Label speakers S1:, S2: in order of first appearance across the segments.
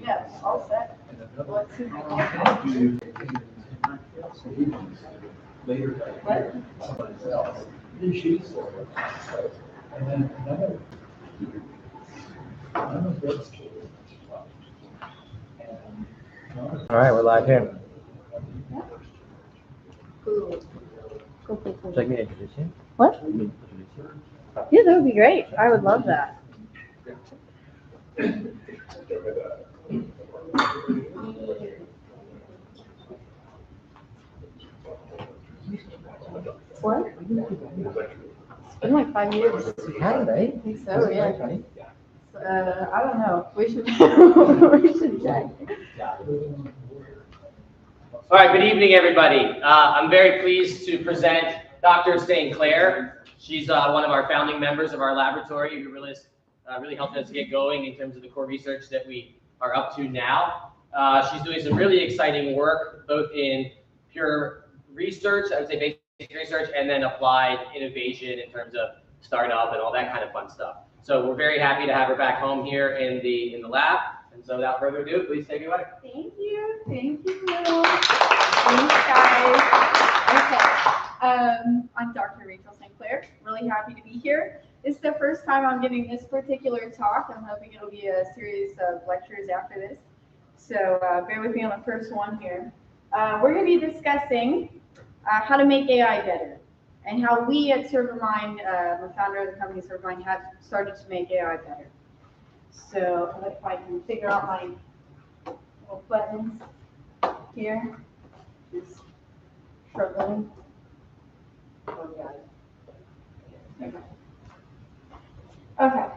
S1: Yeah, all set. Let's see.
S2: Later,
S1: What?
S2: somebody else. Then she's and then none of those children.
S3: All right, we're live here.
S1: Cool. Cool, cool, cool.
S3: Would you like me to introduce you?
S1: What?
S3: Would you like me to introduce you?
S1: Yeah, that would be great. I would love that. What? It's been like 5 years.
S3: Have they?
S1: I think so, yeah.
S3: Right?
S1: I don't know. We should we should check.
S4: All right, good evening, everybody. I'm very pleased to present Dr. St. Clair. She's one of our founding members of our laboratory who really helped us get going in terms of the core research that we are up to now. She's doing some really exciting work, both in pure research, I would say basic research, and then applied innovation in terms of startup and all that kind of fun stuff. So we're very happy to have her back home here in the lab. And so without further ado, please take it away.
S1: Thank you. Thank you. Thanks, guys. Okay. I'm Dr. Rachel St. Clair. Really happy to be here. This is the first time I'm giving this particular talk. I'm hoping it'll be a series of lectures after this. So bear with me on the first one here. We're going to be discussing how to make AI better and how we at Servermind, the founder of the company Servermind, have started to make AI better. So if I can figure out my little buttons here, just struggling. Oh, got it. Okay.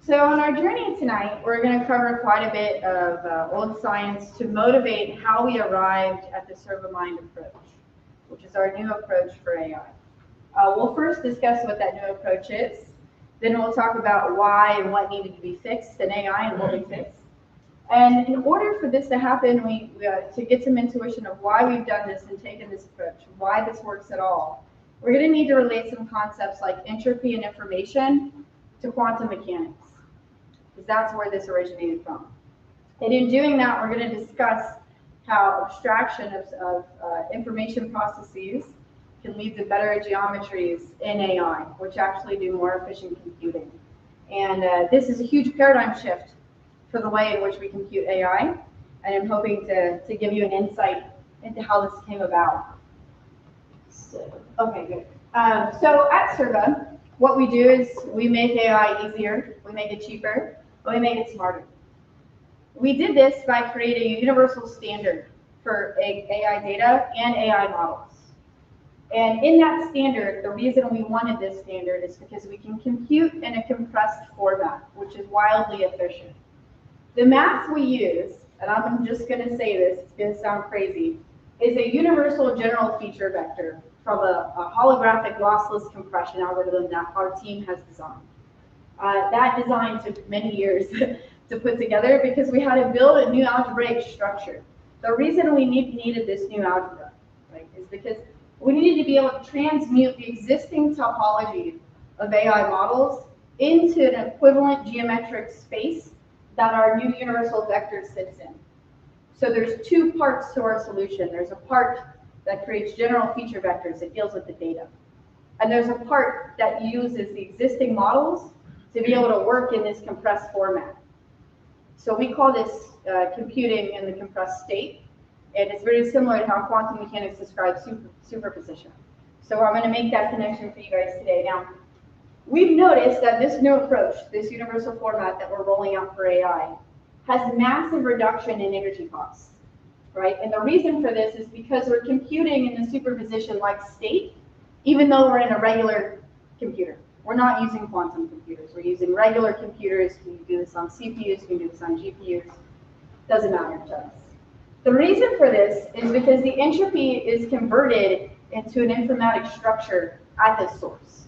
S1: So on our journey tonight, we're going to cover quite a bit of old science to motivate how we arrived at the Servermind approach, which is our new approach for AI. We'll first discuss what that new approach is. Then we'll talk about why and what needed to be fixed in AI and what we fixed. And in order for this to happen, to get some intuition of why we've done this and taken this approach, why this works at all, we're going to need to relate some concepts like entropy and information to quantum mechanics, because that's where this originated from. And in doing that, we're going to discuss how abstraction of information processes can lead to better geometries in AI, which actually do more efficient computing. And this is a huge paradigm shift for the way in which we compute AI, and I'm hoping to give you an insight into how this came about. So, okay, good. So at Serva, what we do is we make AI easier, we make it cheaper, but we make it smarter. We did this by creating a universal standard for AI data and AI models. And in that standard, the reason we wanted this standard is because we can compute in a compressed format, which is wildly efficient. The math we use, and I'm just going to say this, it's going to sound crazy, is a universal general feature vector from a holographic lossless compression algorithm that our team has designed. That design took many years to put together because we had to build a new algebraic structure. The reason we needed this new algebra, right, is because we needed to be able to transmute the existing topology of AI models into an equivalent geometric space that our new universal vector sits in. So there's two parts to our solution. There's a part that creates general feature vectors that deals with the data. And there's a part that uses the existing models to be able to work in this compressed format. So we call this computing in the compressed state. And it's very similar to how quantum mechanics describes superposition. So I'm going to make that connection for you guys today. Now, we've noticed that this new approach, this universal format that we're rolling out for AI, has massive reduction in energy costs, right? And the reason for this is because we're computing in the superposition-like state, even though we're in a regular computer. We're not using quantum computers. We're using regular computers. We can do this on CPUs. We can do this on GPUs. Doesn't matter to us. The reason for this is because the entropy is converted into an informatic structure at the source.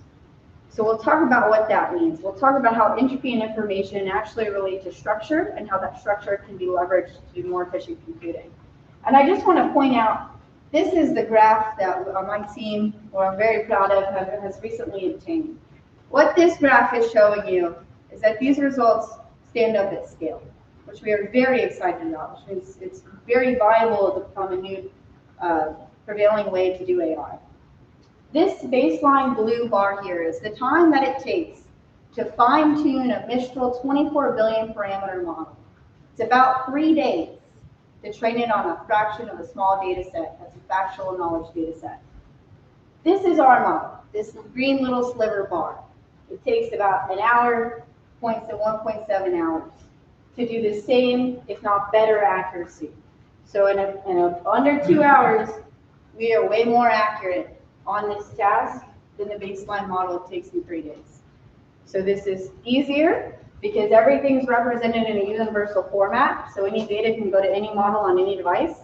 S1: So we'll talk about what that means. We'll talk about how entropy and information actually relate to structure and how that structure can be leveraged to do more efficient computing. And I just want to point out, this is the graph that my team, who I'm very proud of, has recently obtained. What this graph is showing you is that these results stand up at scale. which we are very excited about, which means it's very viable to become a new prevailing way to do AI. This baseline blue bar here is the time that it takes to fine-tune a Mistral 24 billion parameter model. It's about 3 days to train it on a fraction of a small data set as a factual knowledge data set. This is our model, this green little sliver bar. It takes about an hour, points to 1.7 hours to do the same, if not better accuracy. So in under 2 hours, we are way more accurate on this task than the baseline model takes in 3 days. So this is easier because everything's represented in a universal format, so any data can go to any model on any device.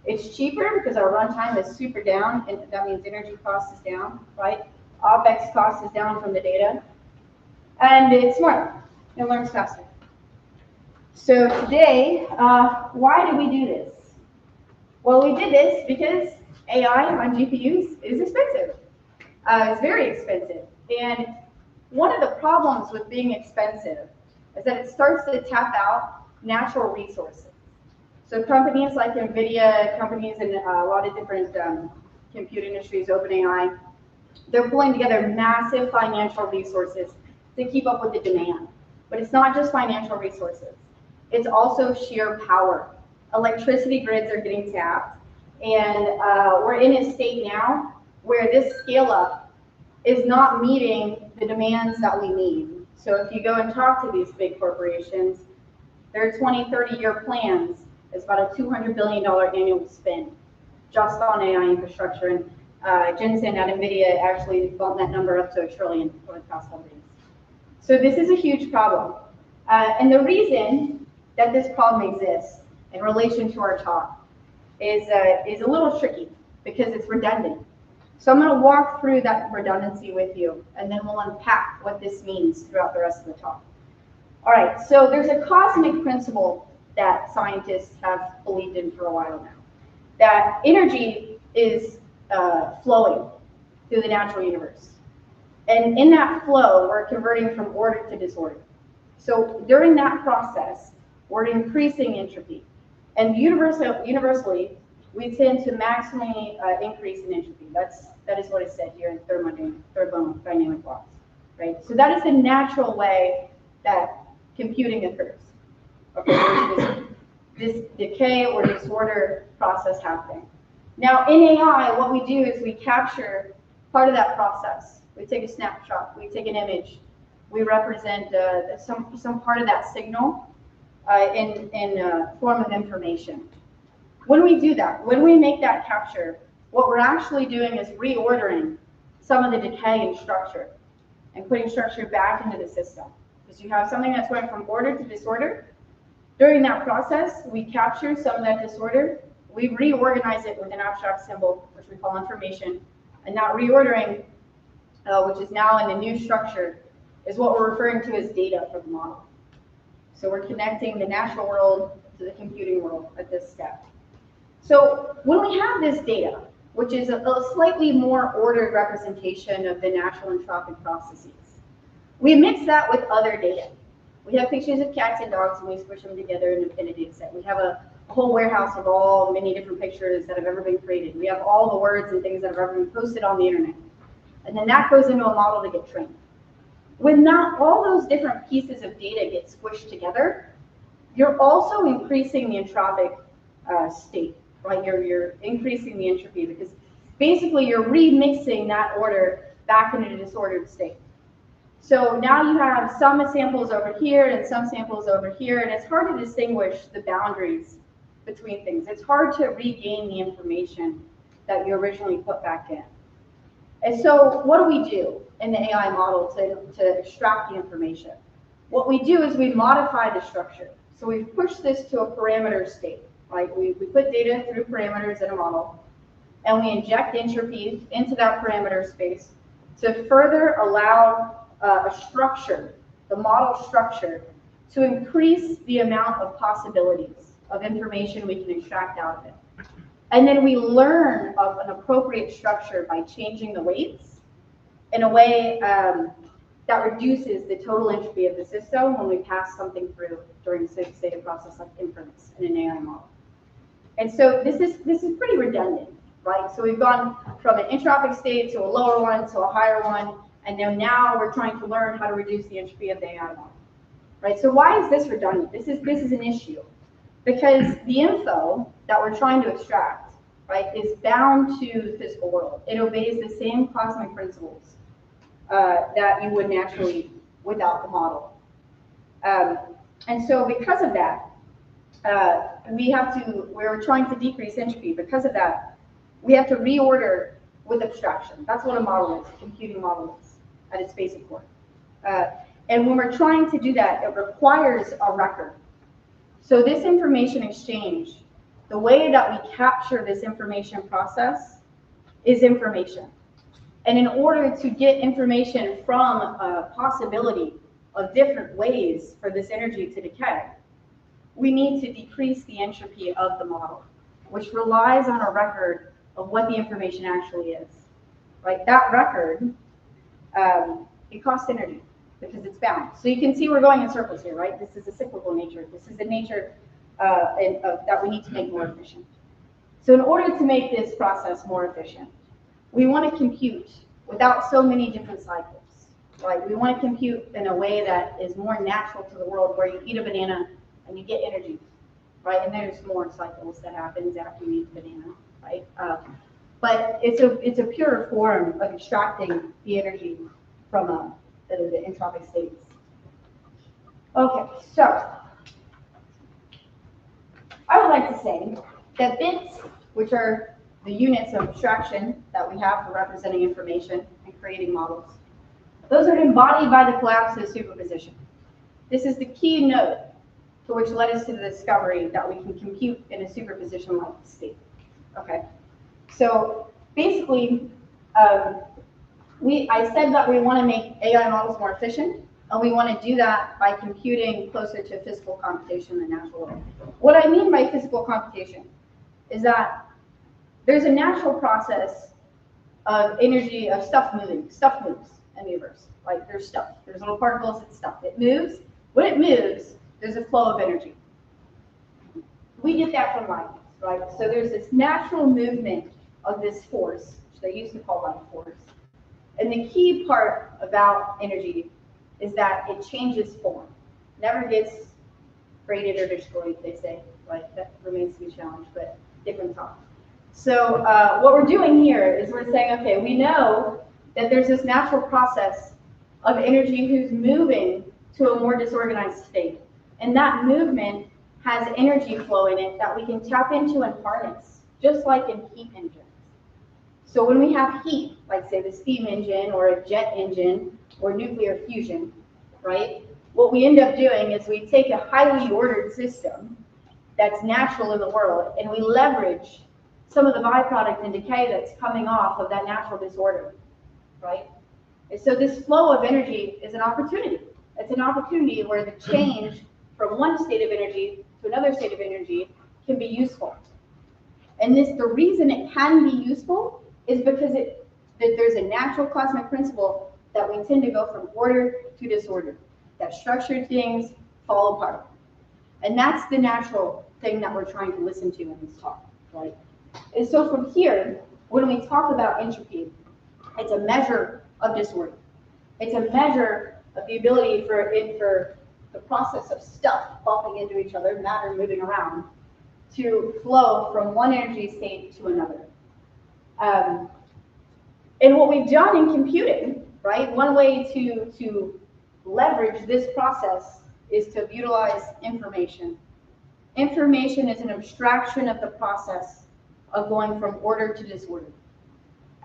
S1: It's cheaper because our runtime is super down, and that means energy cost is down, right? OpEx cost is down from the data. And it's smarter. It learns faster. So today, why did we do this? Well, we did this because AI on GPUs is expensive. It's very expensive. And one of the problems with being expensive is that it starts to tap out natural resources. So companies like NVIDIA, companies in a lot of different compute industries, OpenAI, they're pulling together massive financial resources to keep up with the demand. But it's not just financial resources. It's also sheer power. Electricity grids are getting tapped. And we're in a state now where this scale up is not meeting the demands that we need. So if you go and talk to these big corporations, their 20, 30-year plans is about a $200 billion annual spend just on AI infrastructure. And Jensen at NVIDIA actually bumped that number up to $1 trillion for the past couple days. So this is a huge problem. And the reason that this problem exists in relation to our talk is a little tricky because it's redundant. So I'm going to walk through that redundancy with you, and then we'll unpack what this means throughout the rest of the talk. All right, so there's a cosmic principle that scientists have believed in for a while now, that energy is flowing through the natural universe. And in that flow, we're converting from order to disorder. So during that process, we're increasing entropy. And universally, we tend to maximally increase in entropy. That is what is said here in thermodynamic laws, right? So that is the natural way that computing occurs. Okay, there's this decay or disorder process happening. Now in AI, what we do is we capture part of that process. We take a snapshot, we take an image, we represent some part of that signal in form of information. When we do that, when we make that capture, what we're actually doing is reordering some of the decay in structure and putting structure back into the system. Because you have something that's going from order to disorder. During that process, we capture some of that disorder, we reorganize it with an abstract symbol, which we call information, and that reordering, which is now in the new structure, is what we're referring to as data for the model. So we're connecting the natural world to the computing world at this step. So when we have this data, which is a slightly more ordered representation of the natural entropic processes, we mix that with other data. We have pictures of cats and dogs, and we squish them together in a data set. We have a whole warehouse of all many different pictures that have ever been created. We have all the words and things that have ever been posted on the internet. And then that goes into a model to get trained. When not all those different pieces of data get squished together, you're also increasing the entropic state, right? You're increasing the entropy because basically you're remixing that order back into a disordered state. So now you have some samples over here and some samples over here, and it's hard to distinguish the boundaries between things. It's hard to regain the information that you originally put back in. And so what do we do in the AI model to extract the information? What we do is we modify the structure. So we've pushed this to a parameter state, right? We put data through parameters in a model, and we inject entropy into that parameter space to further allow a structure, the model structure, to increase the amount of possibilities of information we can extract out of it. And then we learn of an appropriate structure by changing the weights in a way that that reduces the total entropy of the system when we pass something through during a state process like inference in an AI model. And so this is pretty redundant, right? So we've gone from an entropic state to a lower one to a higher one, and now we're trying to learn how to reduce the entropy of the AI model, right? So why is this redundant? This is an issue because the info that we're trying to extract, right, is bound to the physical world. It obeys the same cosmic principles that you would naturally without the model. And so because of that, we're trying to decrease entropy. Because of that, we have to reorder with abstraction. That's what a model is, a computing model is at its basic core. And when we're trying to do that, it requires a record. So this information exchange, the way that we capture this information process is information. And in order to get information from a possibility of different ways for this energy to decay, we need to decrease the entropy of the model, which relies on a record of what the information actually is. Right? That record, it costs energy because it's bound. So you can see we're going in circles here, right? This is a cyclical nature. This is the nature that we need to make more efficient. So in order to make this process more efficient, we want to compute without so many different cycles. Right? We want to compute in a way that is more natural to the world, where you eat a banana and you get energy, right? And there's more cycles that happens after you eat the banana, right? But it's a pure form of extracting the energy from the entropic states. Okay, so I would like to say that bits, which are the units of abstraction that we have for representing information and creating models, those are embodied by the collapse of superposition. This is the key node to which led us to the discovery that we can compute in a superposition-like state. Okay, so basically, I said that we want to make AI models more efficient, and we want to do that by computing closer to physical computation in the natural world. What I mean by physical computation is that there's a natural process of energy, of stuff moving. Stuff moves in the universe. Like there's stuff. There's little particles, it's stuff. It moves. When it moves, there's a flow of energy. We get that from light, right? So there's this natural movement of this force, which they used to call light force. And the key part about energy is that it changes form. Never gets created or destroyed, they say. Like that remains to be challenged, but different talk. So what we're doing here is we're saying, okay, we know that there's this natural process of energy who's moving to a more disorganized state. And that movement has energy flow in it that we can tap into and harness, just like in heat engines. So when we have heat, like say the steam engine or a jet engine or nuclear fusion, right? What we end up doing is we take a highly ordered system that's natural in the world and we leverage some of the byproduct and decay that's coming off of that natural disorder, right? And so this flow of energy is an opportunity. It's an opportunity where the change from one state of energy to another state of energy can be useful. And the reason it can be useful is because there's a natural cosmic principle that we tend to go from order to disorder, that structured things fall apart. And that's the natural thing that we're trying to listen to in this talk, right? And so from here, when we talk about entropy, it's a measure of disorder. It's a measure of the ability for the process of stuff bumping into each other, matter moving around, to flow from one energy state to another. And what we've done in computing, right, one way to leverage this process is to utilize information. Information is an abstraction of the process of going from order to disorder.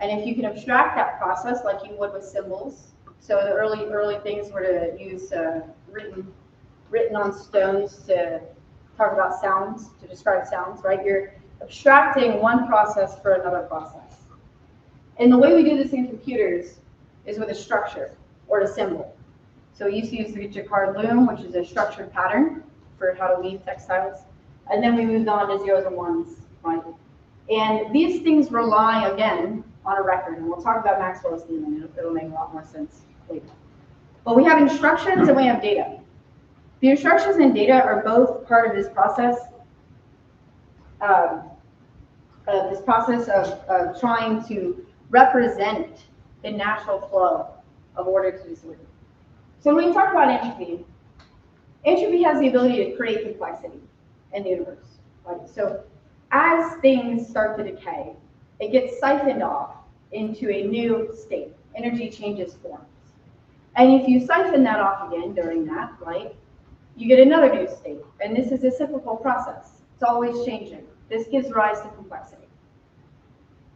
S1: And if you can abstract that process like you would with symbols, so the early things were to use written on stones to talk about sounds, to describe sounds, right? You're abstracting one process for another process. And the way we do this in computers is with a structure or a symbol. So we used to use the Jacquard loom, which is a structured pattern for how to weave textiles. And then we moved on to zeros and ones, right? And these things rely, again, on a record. And we'll talk about Maxwell's theme, and it'll make a lot more sense later. But we have instructions and we have data. The instructions and data are both part of this process. Of trying to represent the natural flow of order to disorder. So when we talk about entropy, entropy has the ability to create complexity in the universe. Right? So as things start to decay, it gets siphoned off into a new state. Energy changes forms. And if you siphon that off again during that, right, you get another new state. And this is a cyclical process. It's always changing. This gives rise to complexity.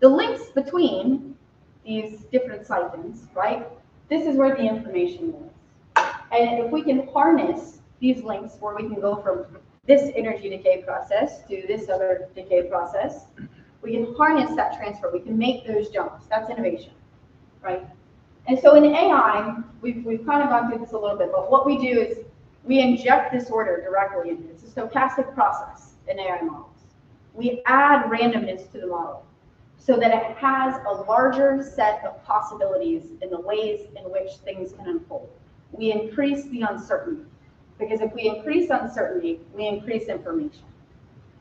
S1: The links between these different siphons, right, this is where the information is. And if we can harness these links where we can go from this energy decay process to this other decay process, we can harness that transfer. We can make those jumps. That's innovation, right? And so in AI, we've kind of gone through this a little bit, but what we do is we inject disorder directly into it. It's a stochastic process in AI models. We add randomness to the model so that it has a larger set of possibilities in the ways in which things can unfold. We increase the uncertainty, because if we increase uncertainty, we increase information,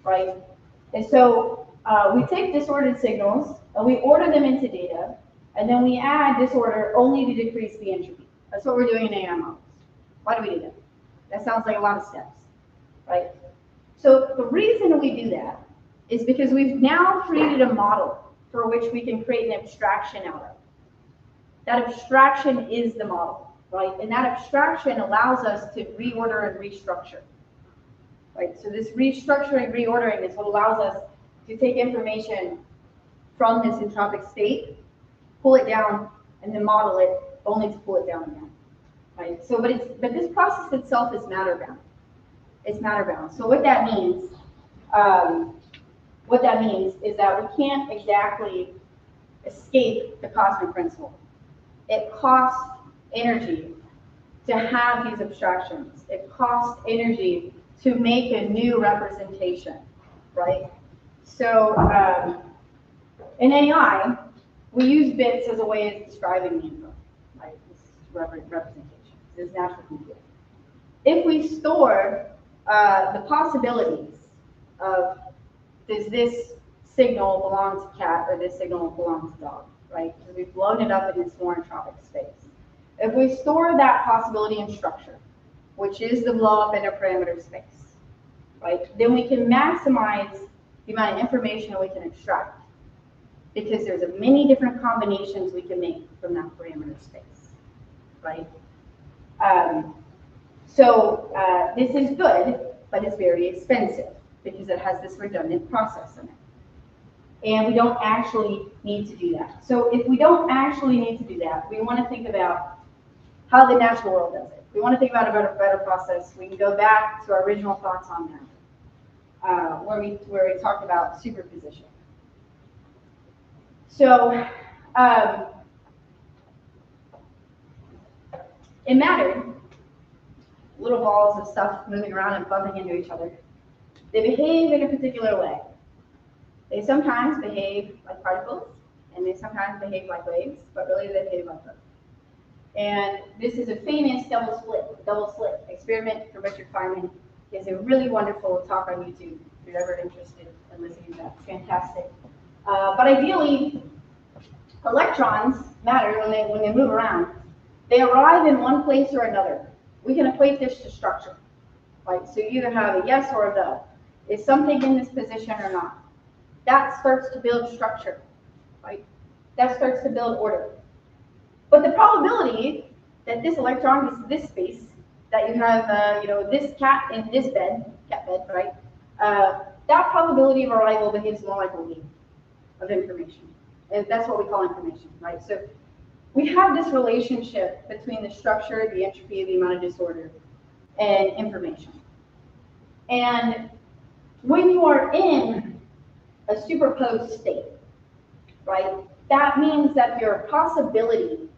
S1: right? And so we take disordered signals and we order them into data, and then we add disorder only to decrease the entropy. That's what we're doing in AI models. Why do we do that? That sounds like a lot of steps, right? So the reason we do that is because we've now created a model for which we can create an abstraction out of. That abstraction is the model, right? And that abstraction allows us to reorder and restructure, right? So this restructuring, reordering is what allows us to take information from this entropic state, pull it down, and then model it only to pull it down again, right? So, but this process itself is matter bound. It's matter bound. So what that means is that we can't exactly escape the cosmic principle. It costs energy to have these abstractions. It costs energy to make a new representation, right? So in AI, we use bits as a way of describing the info, right? This is representation. This is natural computing. If we store the possibilities of does this signal belong to cat or this signal belong to dog, right? Because we've blown it up in this more entropic space. If we store that possibility in structure, which is the blow up interparameter space, right? Then we can maximize the amount of information we can extract, because there's many different combinations we can make from that parameter space, right? So this is good, but it's very expensive because it has this redundant process in it. And we don't actually need to do that. So if we don't actually need to do that, we want to think about how the natural world does it. We want to think about a better process. We can go back to our original thoughts on that, where we talked about superposition. So in matter, little balls of stuff moving around and bumping into each other, they behave in a particular way. They sometimes behave like particles, and they sometimes behave like waves, but really they behave like both. And this is a famous double slit experiment from Richard Feynman. He has a really wonderful talk on YouTube if you're ever interested in listening to that. It's fantastic. But ideally, electrons, matter, when they move around, they arrive in one place or another. We can equate this to structure, right? So you either have a yes or a no. Is something in this position or not? That starts to build structure, right? That starts to build order. But the probability that this electron gets to this space, that you have, this cat in this bed, cat bed, right? That probability of arrival behaves more like a wave of information. And that's what we call information, right? So we have this relationship between the structure, the entropy, the amount of disorder, and information. And when you are in a superposed state, right, that means that your possibility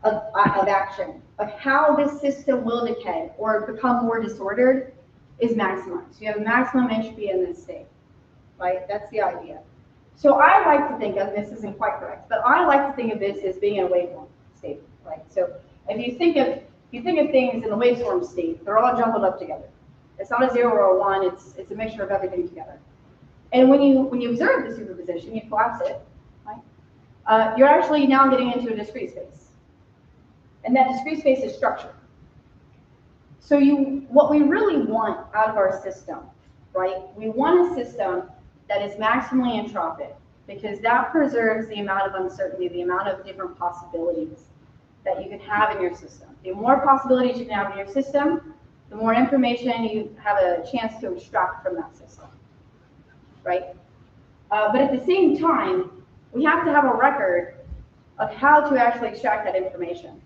S1: of action, of how this system will decay or become more disordered, is maximized. You have maximum entropy in this state, right? That's the idea. So I like to think of, this isn't quite correct, but I like to think of this as being a waveform state, right? So if you think of If you think of things in the waveform state, they're all jumbled up together. It's not a 0 or a 1, it's a mixture of everything together. And when you observe the superposition, you collapse it, right? You're actually now getting into a discrete space. And that discrete space is structure. So what we really want out of our system, right? We want a system that is maximally entropic, because that preserves the amount of uncertainty, the amount of different possibilities that you can have in your system. The more possibilities you can have in your system, the more information you have a chance to extract from that system, right? But at the same time, we have to have a record of how to actually extract that information.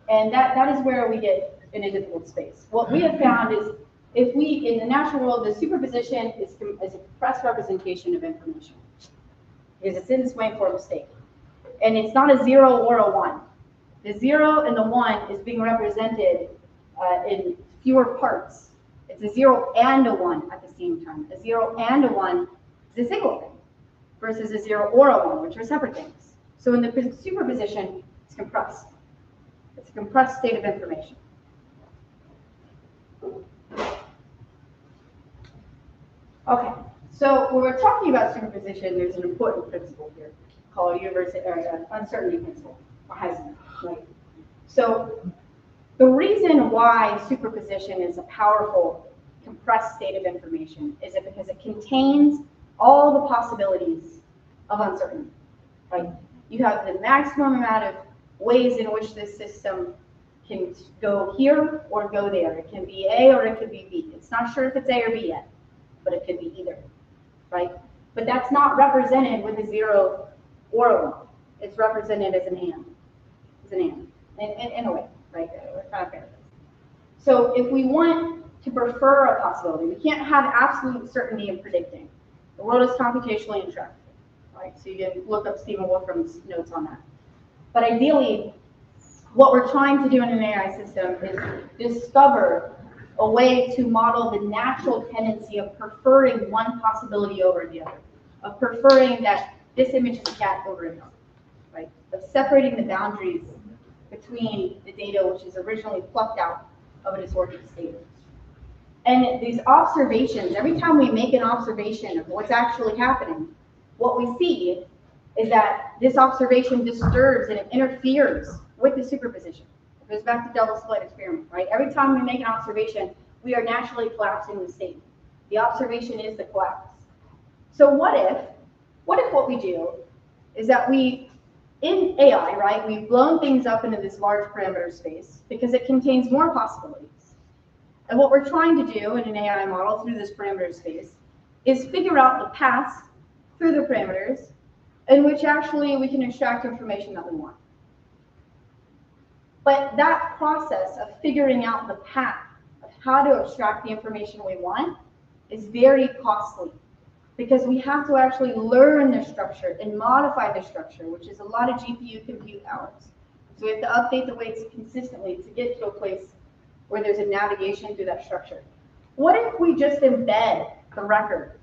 S1: And that is where we get in a difficult space. What we have found is, if we, in the natural world, the superposition is a compressed representation of information, because it's in this waveform state. And it's not a 0 or a 1. The 0 and the 1 is being represented in fewer parts. It's a 0 and a 1 at the same time. A 0 and a 1 is a single thing, versus a 0 or a 1, which are separate things. So in the superposition, it's compressed. It's a compressed state of information. Okay, so when we're talking about superposition, there's an important principle here called uncertainty principle, or Heisenberg, right? So the reason why superposition is a powerful compressed state of information is because it contains all the possibilities of uncertainty, right? You have the maximum amount of ways in which this system can go here or go there. It can be A or it could be B. It's not sure if it's A or B yet, but it could be either, right? But that's not represented with a 0 or a 1. It's represented as an and. As an and, in a way, right? We're kind of fair. So if we want to prefer a possibility, we can't have absolute certainty in predicting. The world is computationally intractable, right? So you can look up Stephen Wolfram's notes on that. But ideally, what we're trying to do in an AI system is discover a way to model the natural tendency of preferring one possibility over the other, of preferring that this image is a cat over another, right? Of separating the boundaries between the data which is originally plucked out of a disordered state. And these observations, every time we make an observation of what's actually happening, what we see is that this observation disturbs and it interferes with the superposition. It goes back to double slit experiment, right? Every time we make an observation, we are naturally collapsing the state. The observation is the collapse. So what if what we do is that we, in AI, right, we've blown things up into this large parameter space because it contains more possibilities. And what we're trying to do in an AI model through this parameter space is figure out the paths through the parameters in which actually we can extract information that we want. But that process of figuring out the path of how to extract the information we want is very costly, because we have to actually learn the structure and modify the structure, which is a lot of GPU compute hours. So we have to update the weights consistently to get to a place where there's a navigation through that structure. What if we just embed the record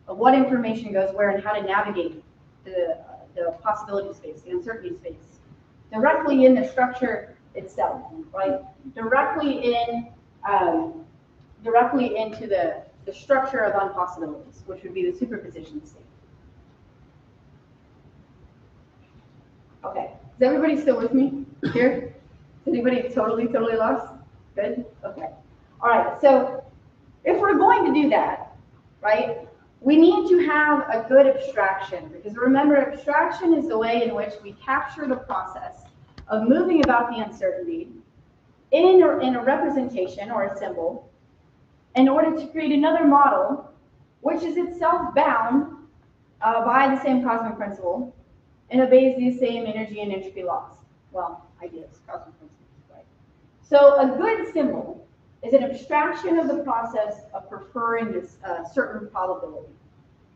S1: of what information goes where and how to navigate the possibility space, the uncertainty space, directly in the structure itself, right? Directly into the structure of unpossibilities, which would be the superposition state. Okay, is everybody still with me here? Is anybody totally lost? Good, okay. All right, so if we're going to do that, right, we need to have a good abstraction, because remember, abstraction is the way in which we capture the process of moving about the uncertainty in a representation or a symbol in order to create another model, which is itself bound by the same cosmic principle and obeys these same energy and entropy laws. Well, ideas, cosmic principles, right? So a good symbol is an abstraction of the process of preferring this certain probability.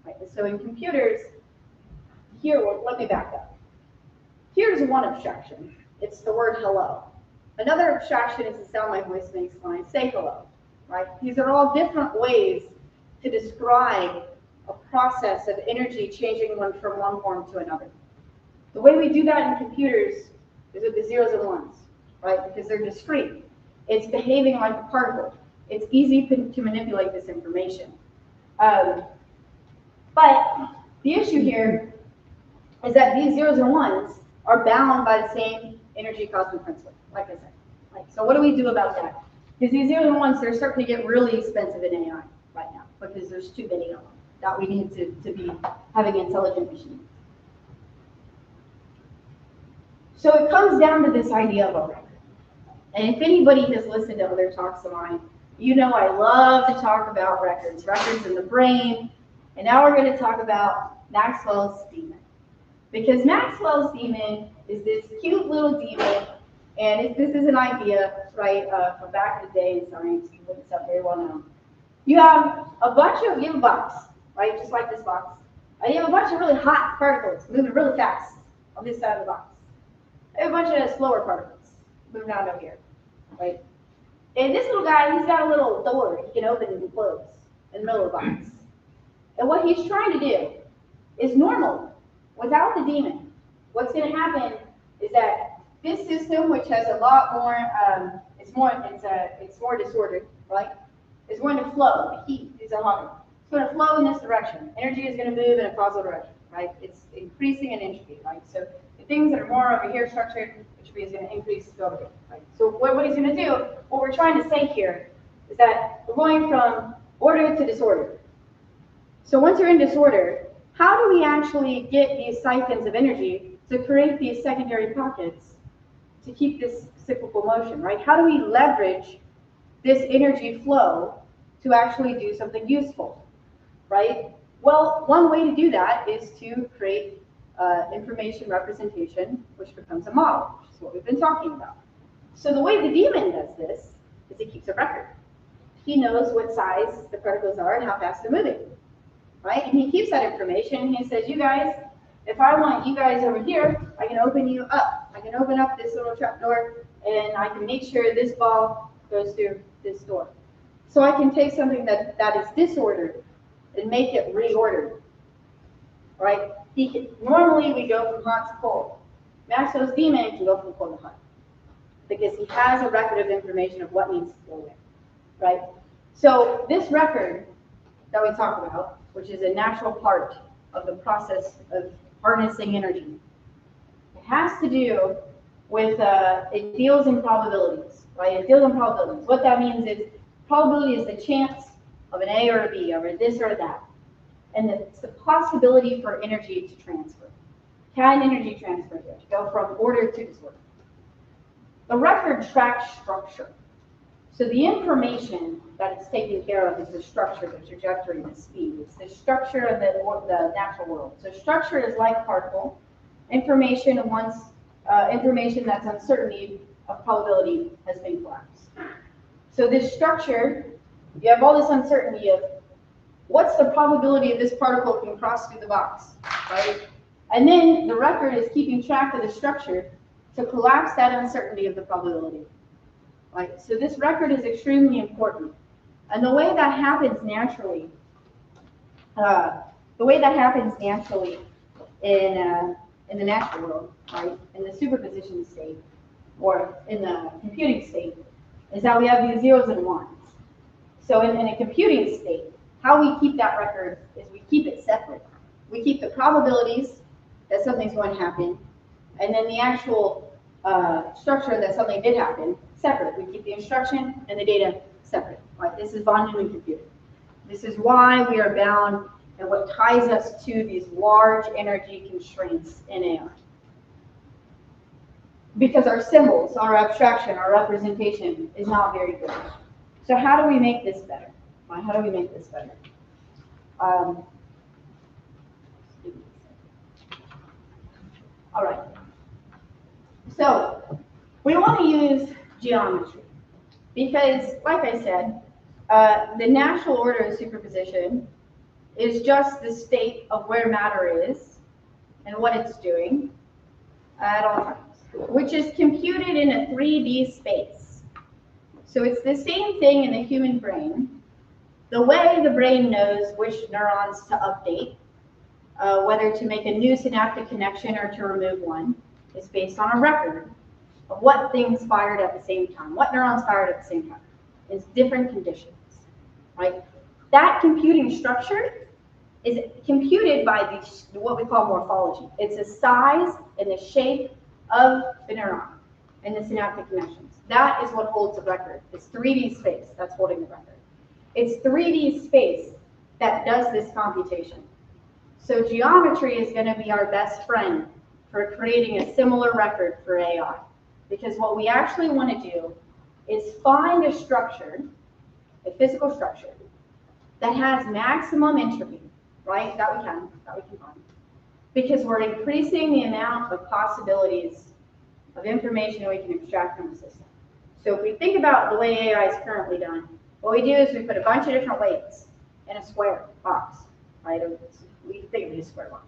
S1: Right? So in computers, here, let me back up. Here's one abstraction. It's the word hello. Another abstraction is the sound my voice makes when I say hello. Right? These are all different ways to describe a process of energy changing from one form to another. The way we do that in computers is with the zeros and ones. right? Because they're discrete. It's behaving like a particle. It's easy to manipulate this information. But the issue here is that these zeros and ones are bound by the same energy cosmic principle, like I said. So what do we do about that? Because these zeros and ones, they're starting to get really expensive in AI right now because there's too many of them that we need to be having intelligent machines. So it comes down to this idea of a record. And if anybody has listened to other talks of mine, you know I love to talk about records in the brain. And now we're going to talk about Maxwell's demon. Because Maxwell's demon is this cute little demon, and this is an idea, right, from back in the day in science, it's not very well known. You have a box, right, just like this box, and you have a bunch of really hot particles moving really fast on this side of the box. And a bunch of slower particles moving out over here, right? And this little guy, he's got a little door he can open and close in the middle of the box. And what he's trying to do is normal, without the demon. What's going to happen is that this system, which has a lot more, it's more disordered, right? It's going to flow. The heat is hotter. It's going to flow in this direction. Energy is going to move in a causal direction, right? It's increasing in entropy, right? So the things that are more over here structured, entropy is going to increase over here, right? So what he's going to do, what we're trying to say here, is that we're going from order to disorder. So once you're in disorder, how do we actually get these siphons of energy to create these secondary pockets to keep this cyclical motion, right? How do we leverage this energy flow to actually do something useful, right? Well, one way to do that is to create information representation, which becomes a model, which is what we've been talking about. So the way the demon does this is he keeps a record. He knows what size the particles are and how fast they're moving. Right? And he keeps that information, and he says, you guys, if I want you guys over here, I can open you up. I can open up this little trap door, and I can make sure this ball goes through this door. So I can take something that is disordered and make it reordered. Right? Normally we go from hot to cold. Maxwell's demon can go from cold to hot because he has a record of information of what needs to go there. Right? So this record that we talk about, which is a natural part of the process of harnessing energy. It has to do with, it deals in probabilities, right? It deals in probabilities. What that means is probability is the chance of an A or a B, or this or that. And it's the possibility for energy to transfer. Can energy transfer here, to go from order to disorder? The record tracks structure. So the information that it's taking care of is the structure, the trajectory, the speed. It's the structure of the natural world. So structure is like particle. Information that's uncertainty of probability has been collapsed. So this structure, you have all this uncertainty of what's the probability of this particle can cross through the box, right? And then the record is keeping track of the structure to collapse that uncertainty of the probability. Right? So this record is extremely important. And the way that happens naturally, in the natural world, right, in the superposition state, or in the computing state, is that we have these zeros and ones. So in a computing state, how we keep that record is we keep it separate. We keep the probabilities that something's going to happen, and then the actual structure that something did happen separate. We keep the instruction and the data separate. Right? This is von Neumann computing. This is why we are bound and what ties us to these large energy constraints in AI. Because our symbols, our abstraction, our representation is not very good. So how do we make this better? Right? How do we make this better? All right. So we want to use geometry because, like I said, the natural order of superposition is just the state of where matter is and what it's doing at all times, which is computed in a 3D space. So it's the same thing in the human brain. The way the brain knows which neurons to update, whether to make a new synaptic connection or to remove one, is based on a record. of what things fired at the same time, what neurons fired at the same time, in different conditions, right? That computing structure is computed by what we call morphology. It's the size and the shape of the neuron and the synaptic connections. That is what holds the record. It's 3D space that's holding the record. It's 3D space that does this computation. So geometry is going to be our best friend for creating a similar record for AI. Because what we actually want to do is find a structure, a physical structure, that has maximum entropy, right? That we can find. Because we're increasing the amount of possibilities of information that we can extract from the system. So if we think about the way AI is currently done, what we do is we put a bunch of different weights in a square box, right? We think of it as a square box.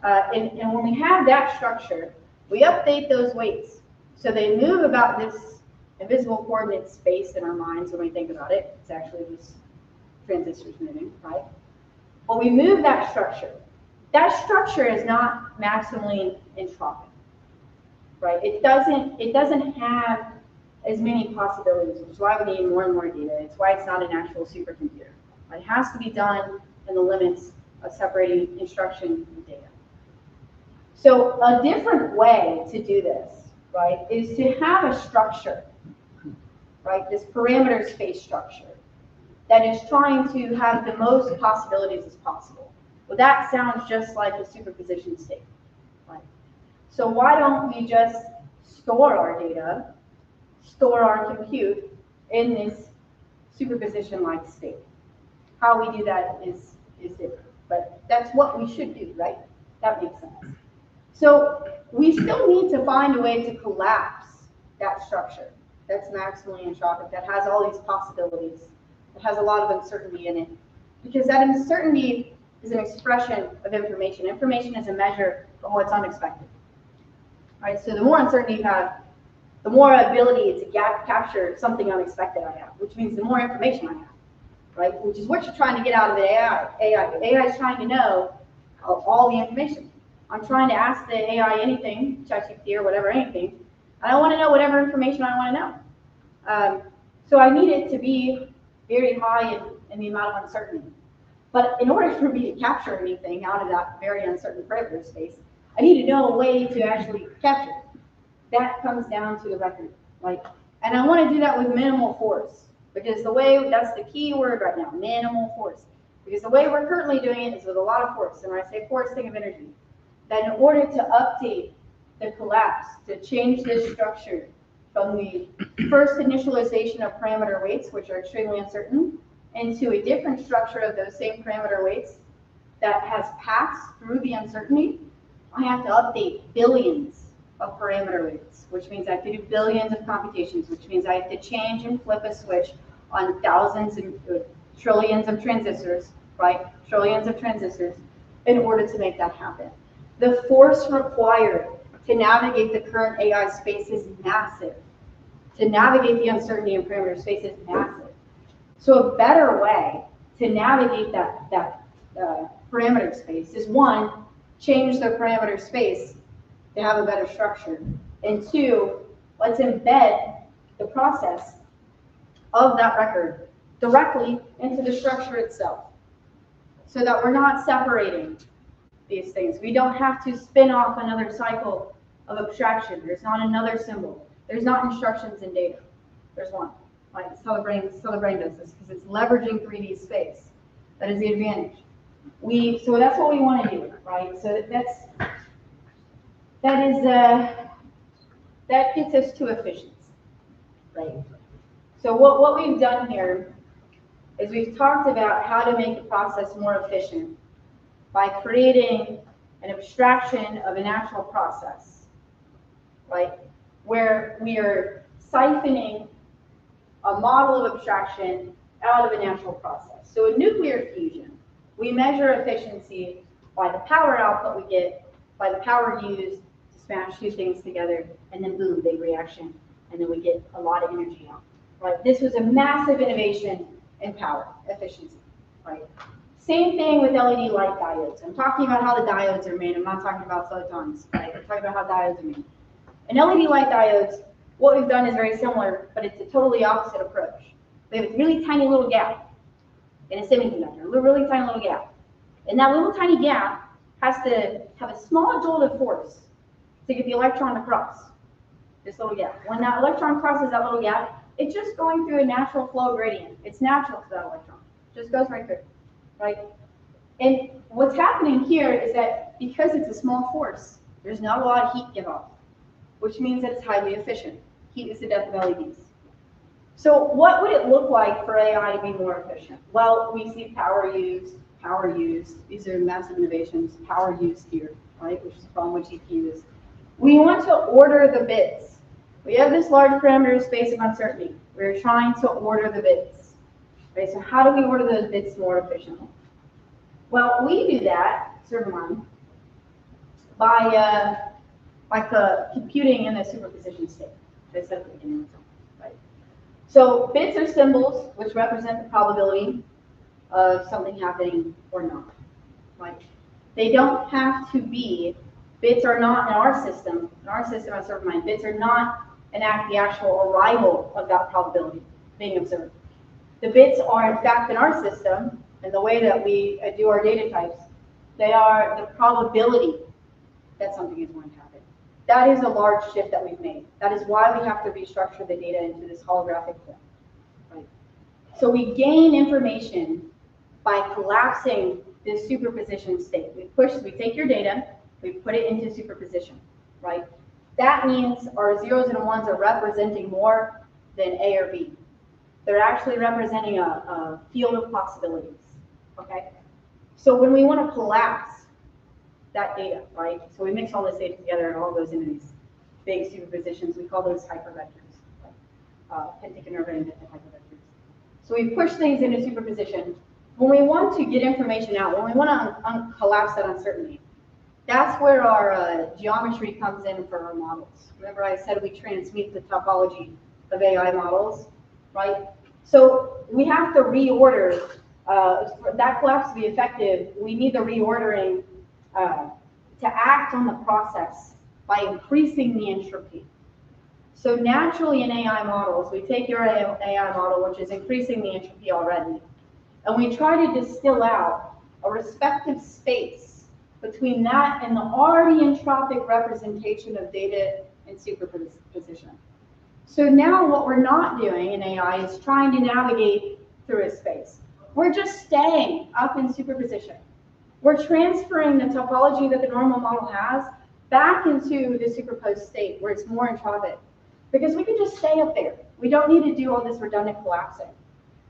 S1: And when we have that structure, we update those weights. So they move about this invisible coordinate space in our minds when we think about it. It's actually just transistors moving, right? Well, we move that structure. That structure is not maximally entropic, right? It doesn't have as many possibilities, which is why we need more and more data. It's why it's not an actual supercomputer. It has to be done in the limits of separating instruction from data. So a different way to do this, right, is to have a structure, right, this parameter space structure that is trying to have the most possibilities as possible. Well, that sounds just like a superposition state, right? So why don't we just store our data, store our compute in this superposition-like state? How we do that is different, but that's what we should do, right? That makes sense. So we still need to find a way to collapse that structure that's maximally entropic, that has all these possibilities, that has a lot of uncertainty in it, because that uncertainty is an expression of information. Information is a measure of what's unexpected, right? So the more uncertainty you have, the more ability to capture something unexpected I have, which means the more information I have, right? Which is what you're trying to get out of the AI. AI is trying to know all the information. I'm trying to ask the AI anything, ChatGPT or whatever, anything, and I want to know whatever information I want to know. So I need it to be very high in the amount of uncertainty. But in order for me to capture anything out of that very uncertain parameter space, I need to know a way to actually capture it. That comes down to the record, right? And I want to do that with minimal force, because that's the key word right now, minimal force. Because the way we're currently doing it is with a lot of force. And when I say force, think of energy. That in order to update the collapse, to change this structure from the first initialization of parameter weights, which are extremely uncertain, into a different structure of those same parameter weights that has passed through the uncertainty, I have to update billions of parameter weights, which means I have to do billions of computations, which means I have to change and flip a switch on thousands and trillions of transistors, right? Trillions of transistors in order to make that happen. The force required to navigate the current AI space is massive. To navigate the uncertainty in parameter space is massive. So a better way to navigate that parameter space is, one, change the parameter space to have a better structure. And two, let's embed the process of that record directly into the structure itself, so that we're not separating these things. We don't have to spin off another cycle of abstraction. There's not another symbol. There's not instructions in data. There's one. Right? That's how the brain does this, because it's leveraging 3D space. That is the advantage. So that's what we want to do, right? So that gets us to efficiency, right? So what we've done here is we've talked about how to make the process more efficient by creating an abstraction of an actual process, right? Where we are siphoning a model of abstraction out of a natural process. So in nuclear fusion, we measure efficiency by the power output we get, by the power used to smash two things together, and then boom, big reaction, and then we get a lot of energy out, right? This was a massive innovation in power efficiency, right? Same thing with LED light diodes. I'm talking about how the diodes are made. I'm not talking about photons, right? I'm talking about how diodes are made. In LED light diodes, what we've done is very similar, but it's a totally opposite approach. We have a really tiny little gap in a semiconductor, a really tiny little gap. And that little tiny gap has to have a small jolt of force to get the electron across this little gap. When that electron crosses that little gap, it's just going through a natural flow gradient. It's natural to that electron. It just goes right through, right? And what's happening here is that because it's a small force, there's not a lot of heat give off, which means that it's highly efficient. Heat is the death of LEDs. So what would it look like for AI to be more efficient? Well, we see power used. These are massive innovations, power used here, right, which is the problem with GPUs. We want to order the bits. We have this large parameter space of uncertainty. We're trying to order the bits. Okay, so how do we order those bits more efficiently? Well, we do that, Servermind, by computing in a superposition state. As I said at the beginning, right? So bits are symbols which represent the probability of something happening or not. Right? They don't have to be. Bits are not in our system. In our system at Servermind, bits are not the actual arrival of that probability being observed. The bits are, in fact, in our system, and the way that we do our data types, they are the probability that something is going to happen. That is a large shift that we've made. That is why we have to restructure the data into this holographic form. Right? So we gain information by collapsing this superposition state. We take your data, we put it into superposition, right? That means our zeros and ones are representing more than A or B. They're actually representing a field of possibilities, okay? So when we want to collapse that data, right? So we mix all this data together and it all goes into these big superpositions. We call those hypervectors, pentagonal and hypervectors. So we push things into superposition. When we want to get information out, when we want to collapse that uncertainty, that's where our geometry comes in for our models. Remember I said we transmute the topology of AI models, right? So we have to reorder, for that collapse to be effective, we need the reordering to act on the process by increasing the entropy. So naturally in AI models, we take your AI model, which is increasing the entropy already, and we try to distill out a respective space between that and the already entropic representation of data in superposition. So now what we're not doing in AI is trying to navigate through a space. We're just staying up in superposition. We're transferring the topology that the normal model has back into the superposed state where it's more entropic. Because we can just stay up there. We don't need to do all this redundant collapsing.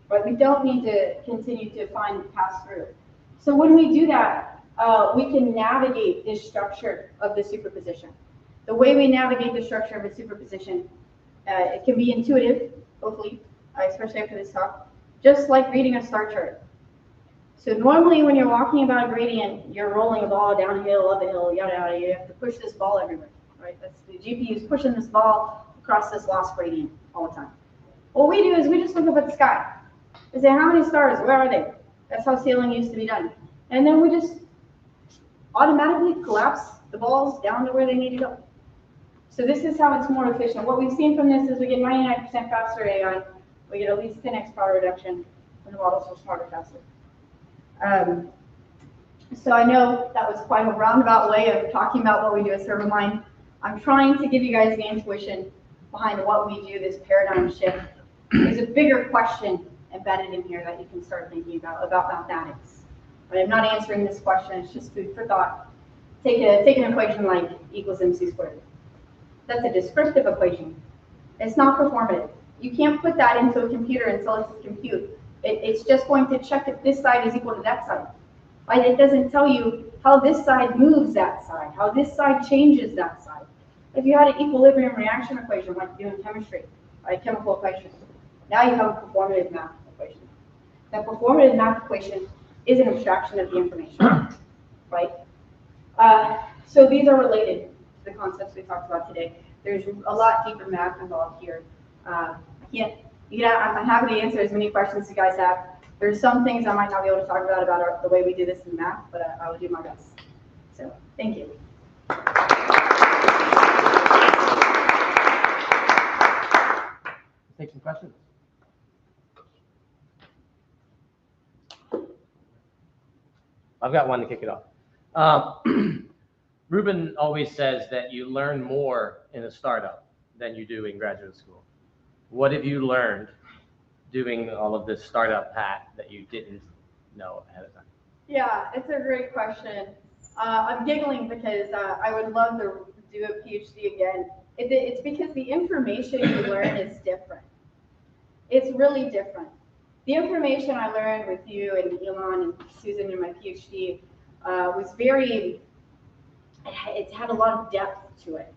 S1: Right? We don't need to continue to pass through. So when we do that, we can navigate this structure of the superposition. The way we navigate the structure of a superposition, it can be intuitive, hopefully, especially after this talk, just like reading a star chart. So normally when you're walking about a gradient, you're rolling a ball down a hill, up a hill, yada, yada, you have to push this ball everywhere, right? That's the GPU is pushing this ball across this lost gradient all the time. What we do is we just look up at the sky. We say, how many stars, where are they? That's how sailing used to be done. And then we just automatically collapse the balls down to where they need to go. So this is how it's more efficient. What we've seen from this is we get 99% faster AI. We get at least 10x power reduction, and the models are smarter faster. So I know that was quite a roundabout way of talking about what we do at Servermind. I'm trying to give you guys the intuition behind what we do, this paradigm shift. There's a bigger question embedded in here that you can start thinking about mathematics. But I'm not answering this question, it's just food for thought. Take an equation like equals mc squared. That's a descriptive equation. It's not performative. You can't put that into a computer and tell it to compute. It's just going to check if this side is equal to that side. Right? It doesn't tell you how this side moves that side, how this side changes that side. If you had an equilibrium reaction equation like you do in chemistry, right, chemical equation, now you have a performative math equation. That performative math equation is an abstraction of the information, right? So these are related to the concepts we talked about today. There's a lot deeper math involved here. I'm happy to answer as many questions you guys have. There's some things I might not be able to talk about the way we do this in math, but I will do my best. So, thank you.
S4: take some questions. I've got one to kick it off. Ruben always says that you learn more in a startup than you do in graduate school. What have you learned doing all of this startup path that you didn't know ahead of time?
S1: Yeah, it's a great question. I'm giggling because I would love to do a PhD again. It's because the information you learn is different. It's really different. The information I learned with you and Elon and Susan in my PhD was it had a lot of depth to it,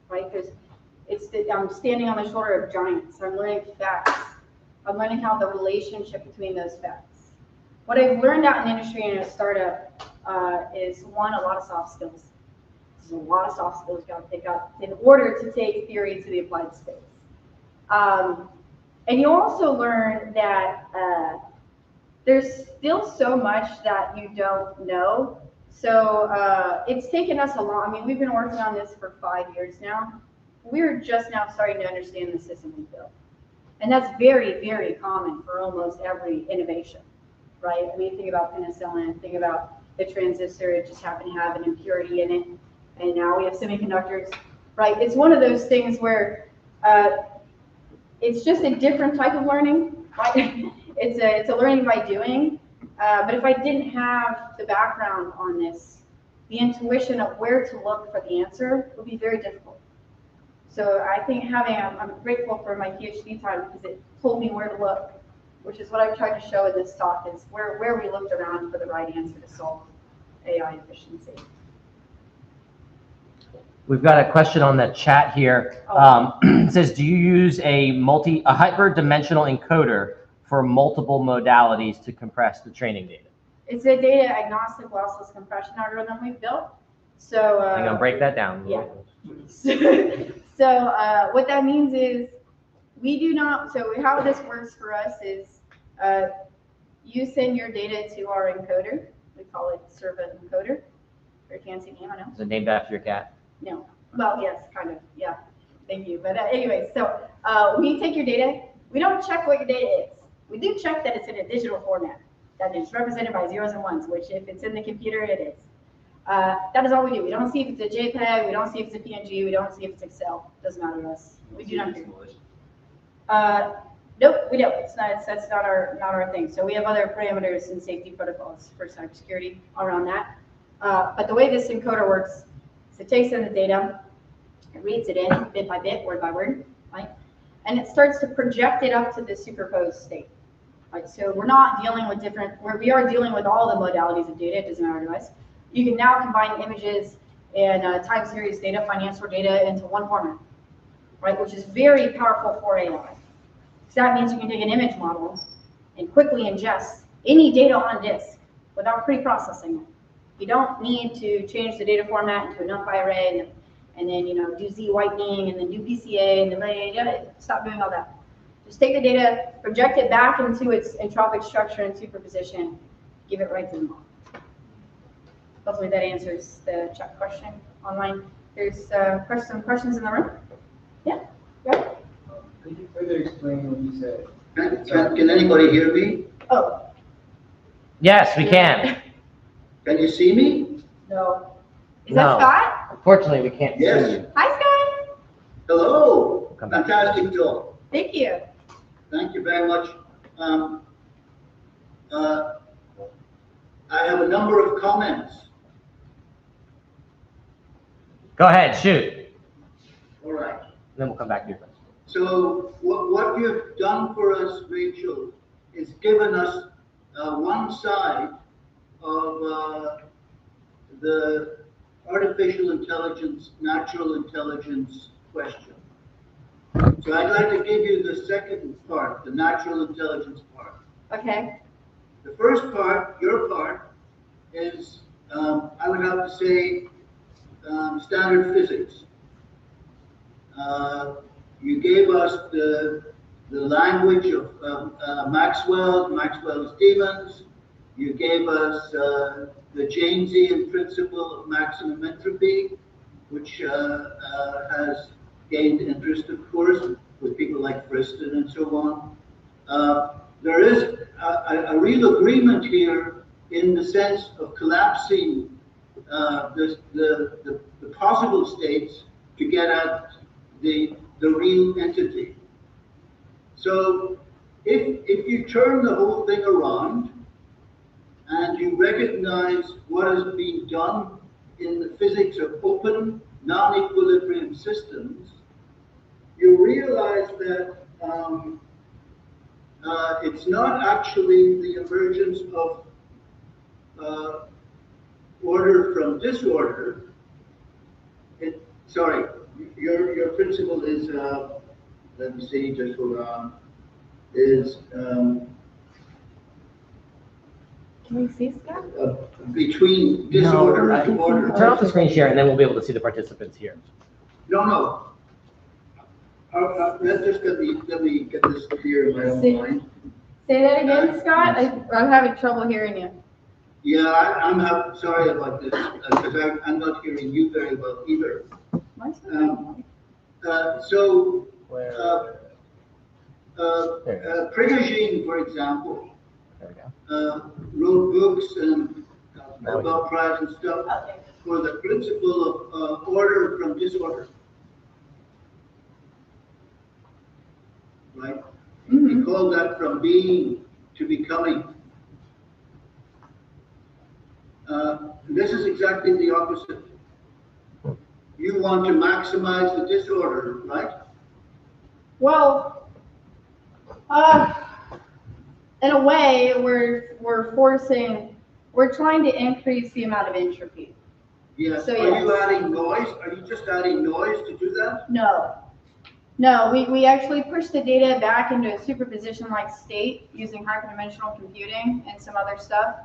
S1: right? Because I'm standing on the shoulder of giants. I'm learning facts. I'm learning how the relationship between those facts. What I've learned out in the industry and in a startup is one, a lot of soft skills. There's a lot of soft skills you got to pick up in order to take theory to the applied space. And you also learn that there's still so much that you don't know. So it's taken us a long, I mean, we've been working on this for 5 years now. We're just now starting to understand the system we built. And that's very, very common for almost every innovation, right? I mean, think about penicillin, think about the transistor, it just happened to have an impurity in it. And now we have semiconductors, right? It's one of those things where it's just a different type of learning, right? It's a learning by doing. But if I didn't have the background on this, the intuition of where to look for the answer would be very difficult. So I think I'm grateful for my PhD time because it told me where to look, which is what I've tried to show in this talk, is where we looked around for the right answer to solve AI efficiency.
S4: We've got a question on the chat here. It says, do you use a hyperdimensional encoder for multiple modalities to compress the traiing data?
S1: It's a data agnostic lossless compression algorithm we've built. So
S4: I'm gonna break that down.
S1: Yeah. So what that means is we do not, so how this works for us is you send your data to our encoder. We call it Serva encoder. Very fancy name, I know.
S4: Is it named after your cat?
S1: No. Well, yes, kind of. Yeah. Thank you. But anyway, so we take your data. We don't check what your data is. We do check that it's in a digital format, that it's represented by zeros and ones, which if it's in the computer, it is. That is all we do. We don't see if it's a JPEG. We don't see if it's a PNG. We don't see if it's Excel. Doesn't matter to us. We do not do. Nope, we don't. That's not our thing. So we have other parameters and safety protocols for cybersecurity around that. But the way this encoder works is it takes in the data, it reads it in bit by bit, word by word, right? And it starts to project it up to the superposed state. Right? So we're not dealing with we are dealing with all the modalities of data. It doesn't matter to us. You can now combine images and time series data, financial data into one format, right? Which is very powerful for AI. So that means you can take an image model and quickly ingest any data on disk without pre-processing it. You don't need to change the data format into a NumPy array and then do Z whitening and then do PCA and then stop doing all that. Just take the data, project it back into its entropic structure and superposition, give it right to the model. Hopefully that answers the chat question online. There's some questions in the room. Yeah.
S2: Could you further explain what you said?
S5: Can anybody hear me?
S1: Oh.
S4: Yes, we can.
S5: Can you see me?
S1: No. Is
S4: No.
S1: that Scott?
S4: Unfortunately, we can't
S5: Yes.
S4: see you.
S1: Hi, Scott.
S5: Hello.
S4: Come back.
S5: Fantastic talk.
S1: Thank you.
S5: Thank you very much. I have a number of comments.
S4: Go ahead, shoot.
S5: All right.
S4: Then we'll come back to your question.
S5: So what you've done for us, Rachel, is given us one side of the artificial intelligence, natural intelligence question. So I'd like to give you the second part, the natural intelligence part.
S1: Okay.
S5: The first part, your part, is, I would have to say, standard physics. You gave us the language of Maxwell's demons. You gave us the Jaynesian principle of maximum entropy, which has gained interest, of course. with people like Friston and so on. There is a real agreement here in the sense of collapsing the possible states to get at the real entity. So if you turn the whole thing around and you recognize what has been done in the physics of open, non-equilibrium systems, you realize that it's not actually the emergence of order from disorder. Sorry, your principle is, let me see, just hold on, is
S1: Can we see, Scott?
S5: between disorder and order.
S4: Turn off the screen share and then we'll be able to see the participants here.
S5: No. Let's just let me get this clear in my own mind.
S1: Say that again, Scott? I'm having trouble hearing you.
S5: Yeah, I'm sorry about this, because I'm not hearing you very well either.
S1: Mine's
S5: So,
S3: Where?
S5: Prigogine, for example,
S3: There we go.
S5: wrote books and
S3: Now we
S5: about prize and stuff for the principle of order from disorder. Right? We call that from being to becoming. This is exactly the opposite. You want to maximize the disorder, right?
S1: Well, in a way, we're trying to increase the amount of entropy.
S5: Yes.
S1: So,
S5: Are you
S1: yes.
S5: adding noise? Are you just adding noise to do that?
S1: No, we actually push the data back into a superposition-like state using hyperdimensional computing and some other stuff.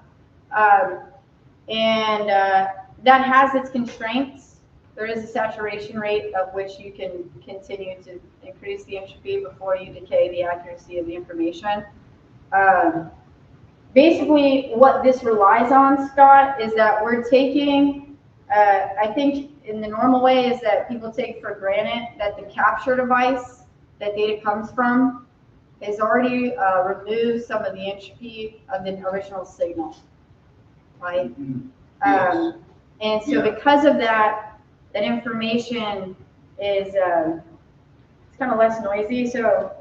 S1: That has its constraints. There is a saturation rate of which you can continue to increase the entropy before you decay the accuracy of the information. Basically, what this relies on, Scott, is that we're taking, I think in the normal way is that people take for granted that the capture device that data comes from has already removed some of the entropy of the original signal, right?
S5: Yes.
S1: And so
S5: Yeah.
S1: because of that information is it's kind of less noisy. So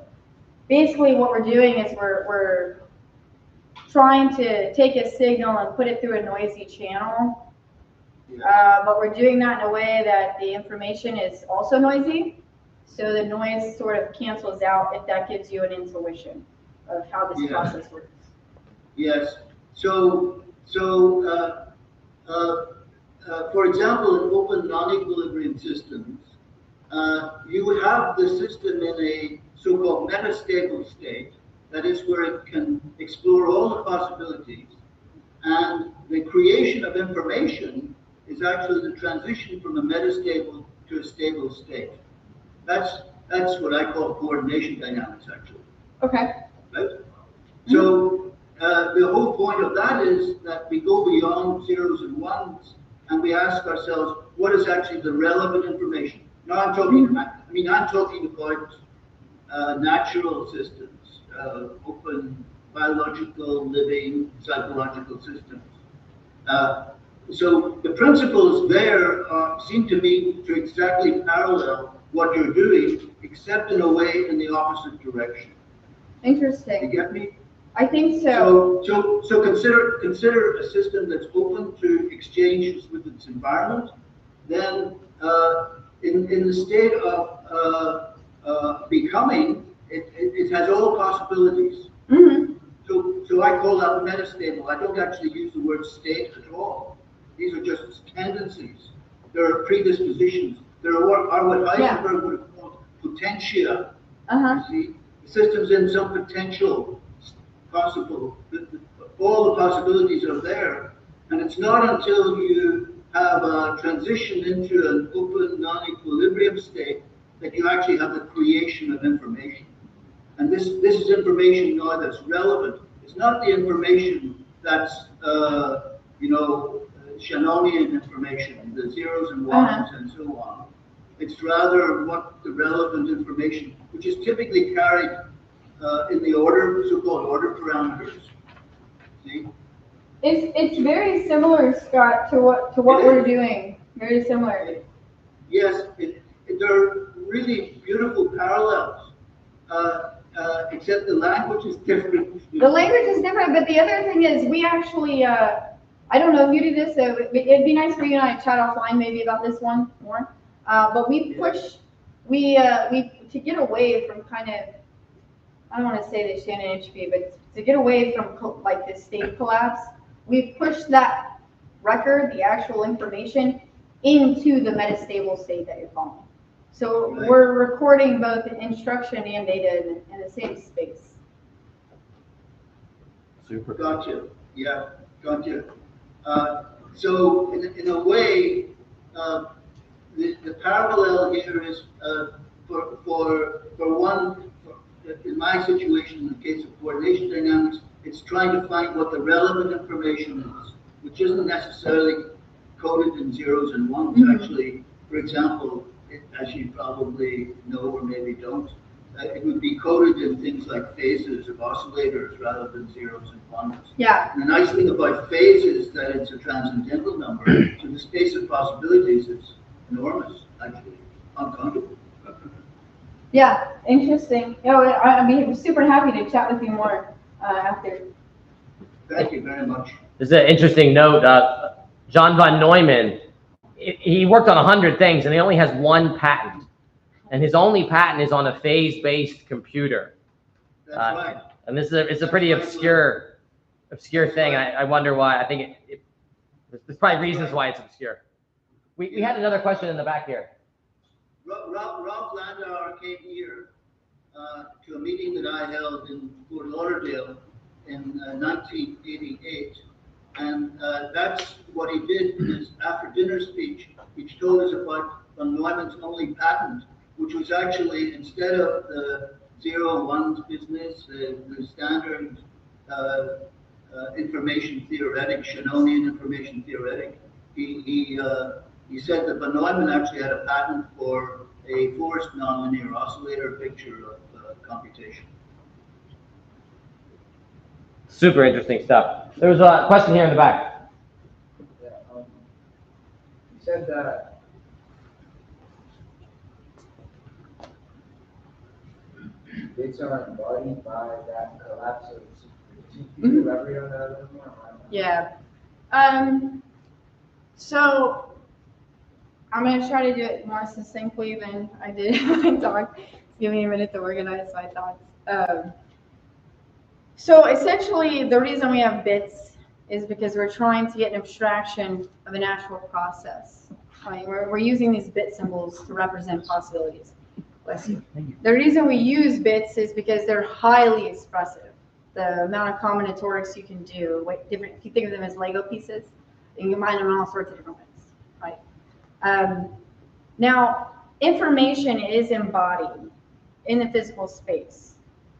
S1: basically what we're doing is we're trying to take a signal and put it through a noisy channel. But we're doing that in a way that the information is also noisy. So the noise sort of cancels out if that gives you an intuition of how this process works.
S5: Yes. So for example, in open non-equilibrium systems, you have the system in a so-called metastable state. That is where it can explore all the possibilities. And the creation of information is actually the transition from a metastable to a stable state. That's what I call coordination dynamics, actually.
S1: Okay.
S5: Right? So the whole point of that is that we go beyond zeros and ones and we ask ourselves, what is actually the relevant information? Now I'm talking about natural systems, open biological, living, psychological systems. So the principles there seem to me to exactly parallel what you're doing, except in a way in the opposite direction.
S1: Interesting.
S5: You get me?
S1: I think so.
S5: So consider a system that's open to exchanges with its environment. Then in the state of becoming, it has all possibilities.
S1: Mm-hmm.
S5: So I call that metastable. I don't actually use the word state at all. These are just tendencies. There are predispositions. There are what Heisenberg would have called potentia. You see, the system's in some potential possible. All the possibilities are there, and it's not until you have a transition into an open non-equilibrium state that you actually have the creation of information. And this is information now that's relevant. It's not the information that's Shannonian information, the zeros and ones and so on. It's rather what the relevant information, which is typically carried in the order, so-called order parameters. See?
S1: It's very similar, Scott, to what we're doing. Very similar.
S5: Yes, there are really beautiful parallels, except the language is different.
S1: The language is different, but the other thing is we actually, I don't know if you do this, so it'd be nice for you and I to chat offline maybe about this one more. But we push, to get away from kind of, I don't want to say the Shannon entropy, but to get away from like the state collapse, we push that record, the actual information, into the metastable state that you're following. So
S5: Right.
S1: we're recording both instruction and data in the same space.
S3: Super.
S5: Gotcha, yeah, gotcha. So in a way, the parallel here is for one, in my situation, in the case of coordination dynamics, it's trying to find what the relevant information is, which isn't necessarily coded in zeros and ones.
S1: Mhm.
S5: Actually, for example, as you probably know or maybe don't, it would be coded in things like phases of oscillators rather than zeros and ones.
S1: Yeah,
S5: And the nice thing about phase is that it's a transcendental number, so the space of possibilities is enormous, actually, uncountable.
S1: yeah, interesting. I'd be super happy to chat with you more after.
S5: Thank you very much.
S4: This is an interesting note. John von Neumann, he worked on 100 things and he only has one patent. And his only patent is on a phase-based computer.
S5: That's right.
S4: And it's a pretty obscure thing. I wonder why. I think there's probably reasons why it's obscure. We had another question in the back here.
S5: Ralph Landauer came here to a meeting that I held in Fort Lauderdale in 1988. And that's what he did in his after-dinner speech. He told us about von Neumann's only patent, which was actually, instead of the 0-1s business, the standard information theoretic, Shannonian information theoretic, he said that von Neumann actually had a patent for a forced nonlinear oscillator picture of computation.
S4: Super interesting stuff. There was a question here in the back.
S2: Yeah, you said that bits are embodied by that collapse of superposition. Can you elaborate on that a little more?
S1: Yeah. So I'm going to try to do it more succinctly than I did in my talk. Give me a minute to organize my thoughts. So essentially, the reason we have bits is because we're trying to get an abstraction of an actual process. Right? We're using these bit symbols to represent possibilities. Bless you. The reason we use bits is because they're highly expressive. The amount of combinatorics you can do, like different, if you think of them as Lego pieces, you can combine them in all sorts of different ways, right? Now, information is embodied in the physical space.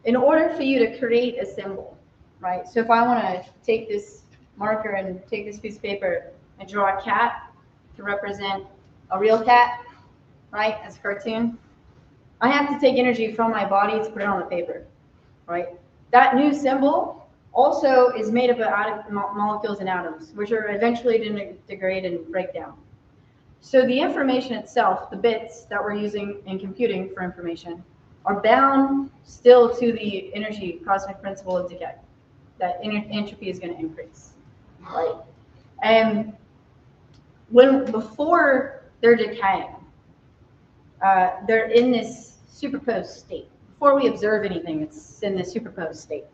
S1: In order for you to create a symbol, right? So if I want to take this marker and take this piece of paper and draw a cat to represent a real cat, right, as a cartoon, I have to take energy from my body to put it on the paper, right? That new symbol also is made up of molecules and atoms, which are eventually going to degrade and break down. So the information itself, the bits that we're using in computing for information, are bound still to the energy cosmic principle of decay. That entropy is going to increase, right? And before they're decaying, they're in this superposed state. Before we observe anything, it's in the superposed state,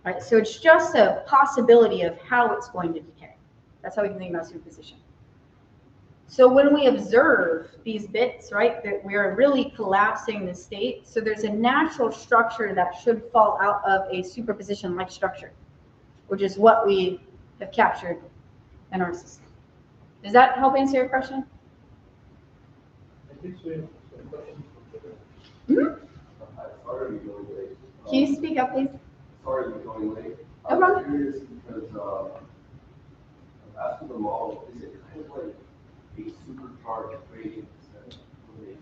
S1: right? So it's just a possibility of how it's going to decay. That's how we can think about superposition. So when we observe these bits, right, that we are really collapsing the state. So there's a natural structure that should fall out of a superposition-like structure, which is what we have captured in our system. Does that help answer your question?
S2: I think we have some questions.
S6: Sorry you're going late.
S1: Can you speak up, please?
S6: Sorry you're going late.
S1: No problem.
S6: I'm curious because I'm asking them all, is it kind of like a supercharged gradient descent when they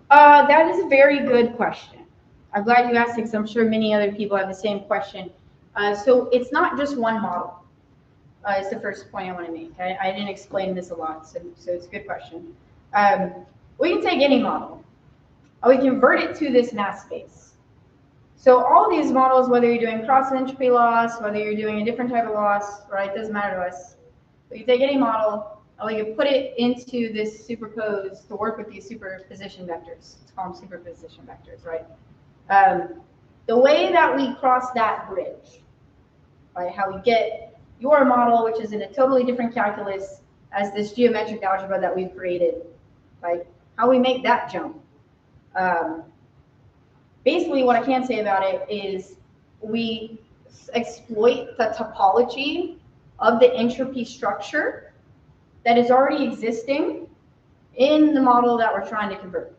S1: That is a very good question. I'm glad you asked it because I'm sure many other people have the same question. So it's not just one model. Is the first point I want to make. I didn't explain this a lot, so it's a good question. We can take any model, and we convert it to this mass space. So all these models, whether you're doing cross-entropy loss, whether you're doing a different type of loss, right, doesn't matter to us. We can take any model, and we can put it into this superpose to work with these superposition vectors. Let's call them superposition vectors, right? The way that we cross that bridge, right, how we get your model, which is in a totally different calculus as this geometric algebra that we've created, right? How we make that jump. Basically, what I can say about it is we exploit the topology of the entropy structure that is already existing in the model that we're trying to convert.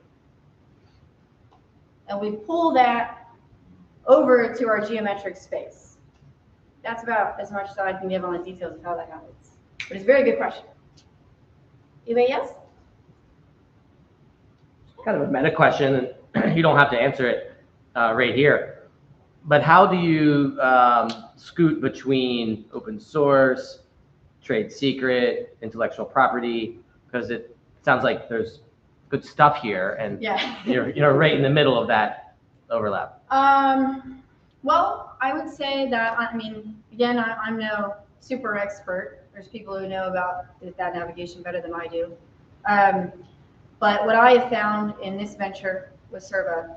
S1: And we pull that over to our geometric space. That's about as much as I can give on the details of how that happens. But it's a very good question. Anybody else?
S4: Kind of a meta question, and you don't have to answer it right here. But how do you scoot between open source, trade secret, intellectual property? Because it sounds like there's good stuff here, and
S1: Yeah.
S4: you're right in the middle of that overlap.
S1: Well, I would say that, I mean, again, I'm no super expert. There's people who know about that navigation better than I do. But what I have found in this venture with Serva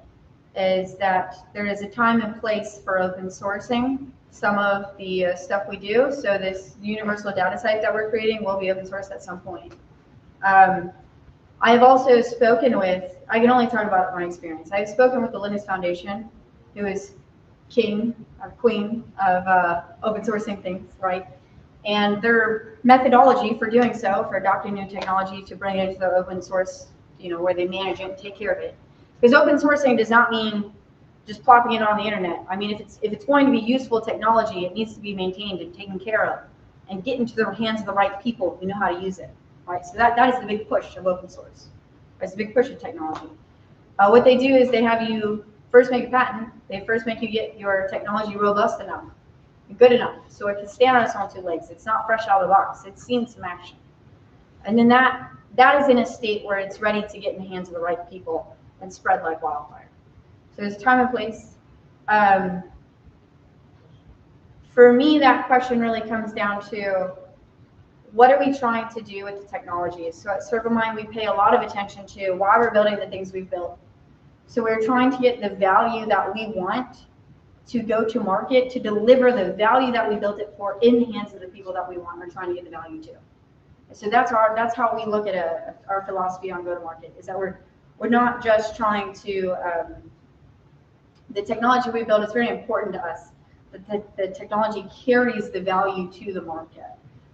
S1: is that there is a time and place for open sourcing some of the stuff we do. So this universal data type that we're creating will be open source at some point. I have also spoken with, I can only talk about my experience. I've spoken with the Linux Foundation, who is king or queen of open sourcing things, right? And their methodology for doing so, for adopting new technology to bring it into the open source, where they manage it and take care of it. Because open sourcing does not mean just plopping it on the internet. I mean, if it's going to be useful technology, it needs to be maintained and taken care of and get into the hands of the right people who know how to use it, right? So that is the big push of open source. It's a big push of technology. What they do is they have you first make a patent. They first make you get your technology robust enough, good enough, so it can stand on its own two legs. It's not fresh out of the box. It's seen some action. And then that is in a state where it's ready to get in the hands of the right people and spread like wildfire. So there's time and place. For me, that question really comes down to, what are we trying to do with the technology? So at Servamind, we pay a lot of attention to why we're building the things we've built. So we're trying to get the value that we want to go to market, to deliver the value that we built it for in the hands of the people that we want. We're trying to get the value to. So that's how we look at our philosophy on go-to-market, is that we're not just trying to, the technology we build is very important to us, but the technology carries the value to the market,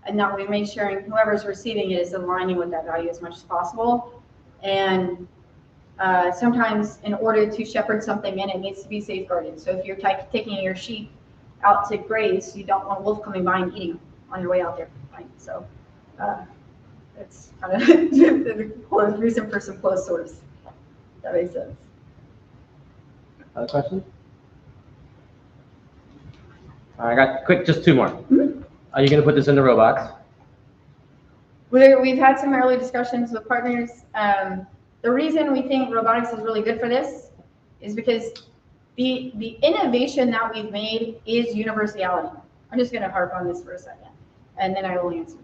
S1: and that we make sure whoever's receiving it is aligning with that value as much as possible. And sometimes in order to shepherd something in, it needs to be safeguarded. So if you're taking your sheep out to graze, you don't want a wolf coming by and eating them on your way out there, right? So it's kind of the reason for some closed source. That makes sense.
S4: Other questions? All right, I got quick, just two more.
S1: Mm-hmm.
S4: Are you going to put this in the Roblox?
S1: We've had some early discussions with partners. The reason we think robotics is really good for this is because the innovation that we've made is universality. I'm just going to harp on this for a second, and then I will answer.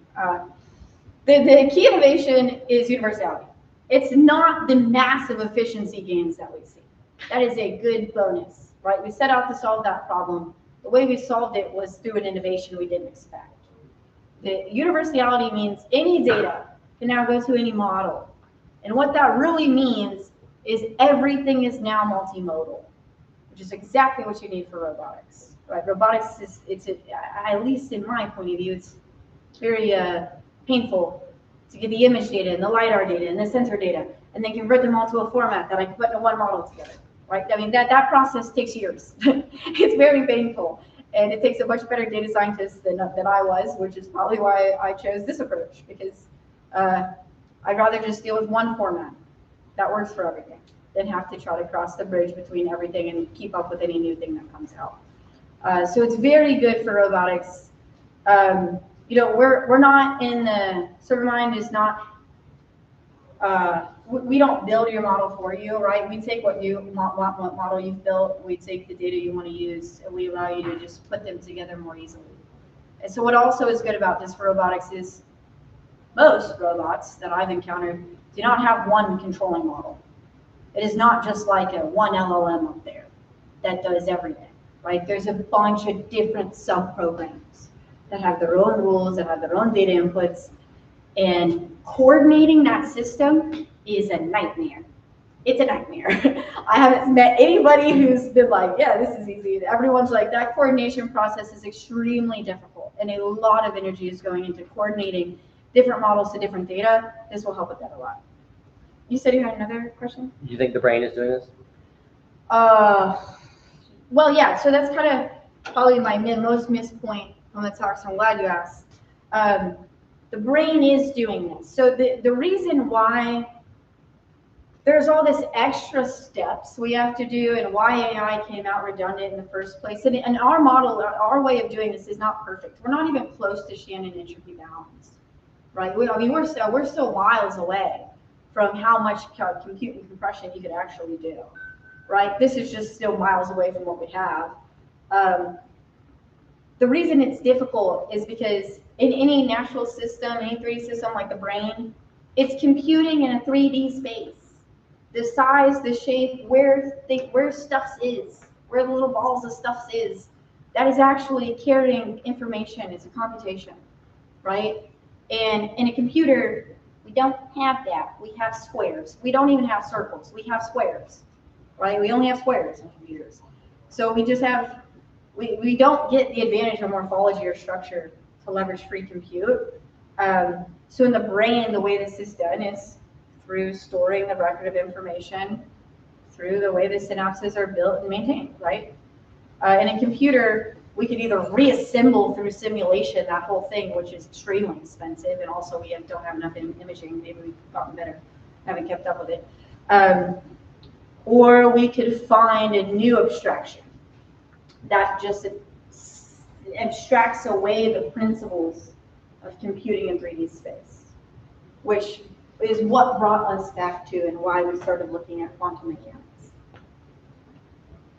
S1: The key innovation is universality. It's not the massive efficiency gains that we see. That is a good bonus, right? We set out to solve that problem. The way we solved it was through an innovation we didn't expect. The universality means any data can now go to any model. And what that really means is everything is now multimodal, which is exactly what you need for robotics, right? Robotics at least in my point of view, it's very painful to get the image data and the LiDAR data and the sensor data, and then convert them all to a format that I can put in one model together, right? I mean, that process takes years. It's very painful, and it takes a much better data scientist than I was, which is probably why I chose this approach, because I'd rather just deal with one format that works for everything. than have to try to cross the bridge between everything and keep up with any new thing that comes out. So it's very good for robotics. We're not in the ServerMind is not. We don't build your model for you, right? We take what model you've built, we take the data you want to use, and we allow you to just put them together more easily. And so what also is good about this for robotics is most robots that I've encountered do not have one controlling model. It is not just like a one LLM up there that does everything, right? There's a bunch of different sub-programs that have their own rules, that have their own data inputs, and coordinating that system is a nightmare. It's a nightmare. I haven't met anybody who's been like, yeah, this is easy. Everyone's like, that coordination process is extremely difficult, and a lot of energy is going into coordinating different models to different data. This will help with that a lot. You said you had another question?
S4: Do you think the brain is doing this?
S1: Well, yeah, so that's kind of probably my most missed point on the talk, so I'm glad you asked. The brain is doing this. So the reason why there's all this extra steps we have to do and why AI came out redundant in the first place, and our model, our way of doing this is not perfect. We're not even close to Shannon entropy bounds, right? We're still miles away from how much compute and compression you could actually do, right? This is just still miles away from what we have. The reason it's difficult is because in any natural system, any 3D system like the brain, it's computing in a 3D space. The size, the shape, where stuff is, where the little balls of stuff is, that is actually carrying information. It's a computation, right? And in a computer, we don't have that. We have squares. We don't even have circles. We have squares, right? We only have squares in computers. So we just have, we don't get the advantage of morphology or structure to leverage free compute. So in the brain, the way this is done is through storing the record of information, through the way the synapses are built and maintained, right? In a computer, we could either reassemble through simulation that whole thing, which is extremely expensive, and also we don't have enough imaging. Maybe we've gotten better, haven't kept up with it. Or we could find a new abstraction that just abstracts away the principles of computing in 3D space, which is what brought us back to and why we started looking at quantum mechanics.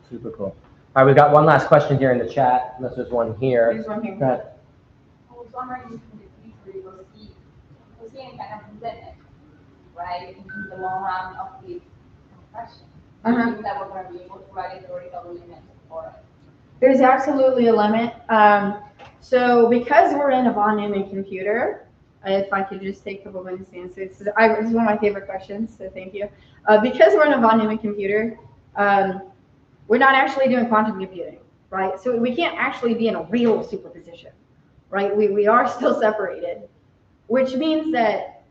S4: Super cool. All right, we've got one last question here in the chat, unless there's one here.
S1: There's one here.
S4: Go ahead.
S7: I was wondering if in the future we'll see any kind of limit, right, in the long run of the compression. Do you think that we're going to be able to write a theoretical limit for it?
S1: There's absolutely a limit. So because we're in a von Neumann computer, if I could just take a couple minutes to answer, this is one of my favorite questions, so thank you. Because we're in a von Neumann computer, we're not actually doing quantum computing, right? So we can't actually be in a real superposition, right? We are still separated, which means that,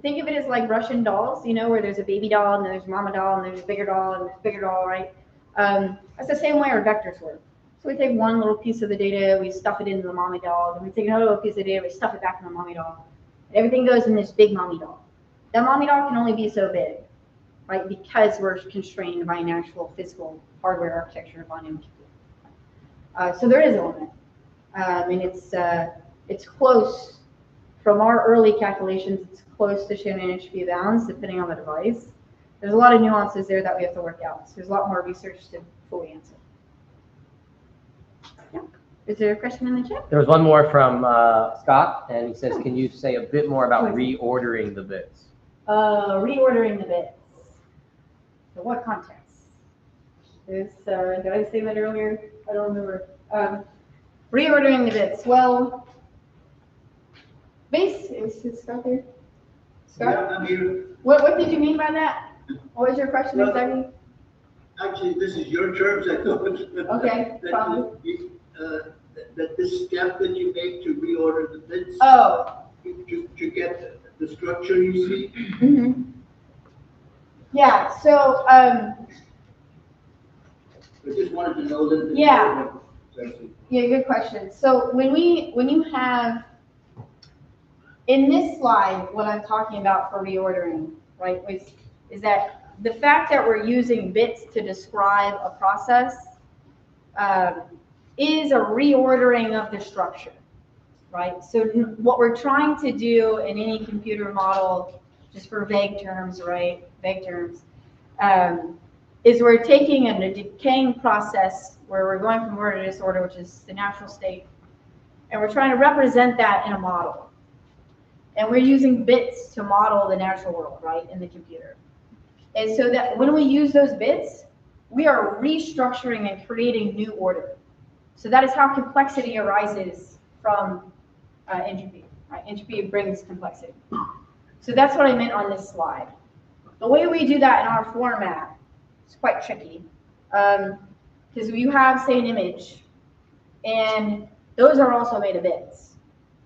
S1: think of it as like Russian dolls, where there's a baby doll and there's mama doll and there's a bigger doll and there's a bigger doll, right? That's the same way our vectors work. So we take one little piece of the data, we stuff it into the mommy doll, then we take another little piece of data, we stuff it back in the mommy doll. And everything goes in this big mommy doll. That mommy doll can only be so big, right? Because we're constrained by an actual physical hardware architecture von Neumann computer. So there is a limit. And it's close, from our early calculations, it's close to Shannon entropy bounds, depending on the device. There's a lot of nuances there that we have to work out. So there's a lot more research to fully answer. Yeah. Is there a question in the chat?
S4: There was one more from Scott, and he says, can you say a bit more about reordering the bits?
S1: Reordering the bits. So what context? Did I say that earlier? I don't remember. Reordering the bits. Well, is Scott there? Scott?
S5: Yeah, I'm here.
S1: What did you mean by that? What was your question
S5: Well,
S1: exactly?
S5: Actually, this is your terms, I thought.
S1: Okay, fine.
S5: That this step that you make to reorder the bits,
S1: Oh.
S5: to get the structure you see.
S1: Mm-hmm. Yeah, so,
S5: I just wanted to know that.
S1: Yeah. Yeah, good question. So when you have, in this slide, what I'm talking about for reordering, right, is that the fact that we're using bits to describe a process is a reordering of the structure, right? So what we're trying to do in any computer model, just for vague terms, right? Vague terms, is we're taking a decaying process where we're going from order to disorder, which is the natural state, and we're trying to represent that in a model. And we're using bits to model the natural world, right, in the computer. And so that when we use those bits, we are restructuring and creating new order. So that is how complexity arises from entropy, right? Entropy brings complexity. So that's what I meant on this slide. The way we do that in our format is quite tricky, because you have, say, an image, and those are also made of bits.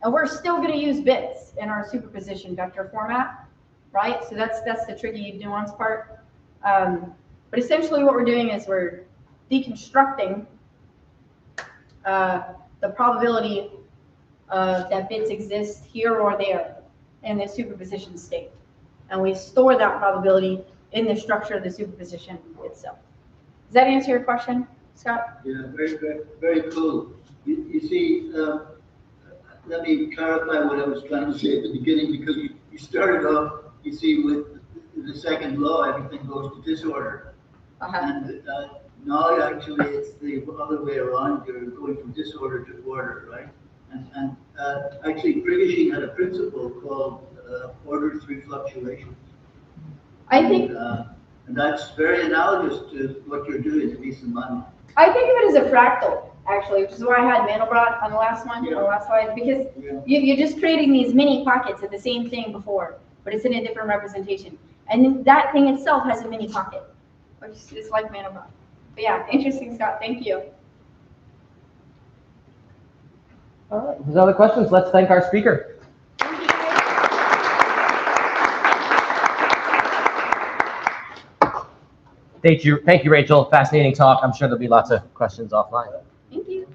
S1: And we're still going to use bits in our superposition vector format, right? So that's the tricky nuance part. But essentially what we're doing is we're deconstructing the probability that bits exist here or there in the superposition state. And we store that probability in the structure of the superposition itself. Does that answer your question, Scott?
S5: Yeah, very, very, very cool. You see, let me clarify what I was trying to say at the beginning, because you started off, you see, with the second law, everything goes to disorder. And now actually it's the other way around. You're going from disorder to order, right? And actually Prigogine had a principle called order through fluctuations.
S1: I think
S5: And that's very analogous to what you're doing to Visamani.
S1: I think of it as a fractal, actually, which is why I had Mandelbrot on the last one, on the last slide, because you're just creating these mini pockets of the same thing before, but it's in a different representation. And that thing itself has a mini pocket, which is like Mandelbrot. But yeah, interesting, Scott. Thank you.
S4: All right, if there's other questions, let's thank our speaker. Thank you, Rachel. Fascinating talk. I'm sure there'll be lots of questions offline.
S1: Thank you.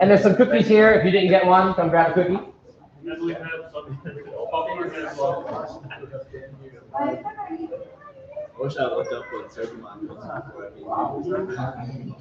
S4: And there's some cookies here. If you didn't get one, come grab a cookie.
S8: And we have some popcorn as well.
S6: I wish I looked up what Sergio Montes was before I mean.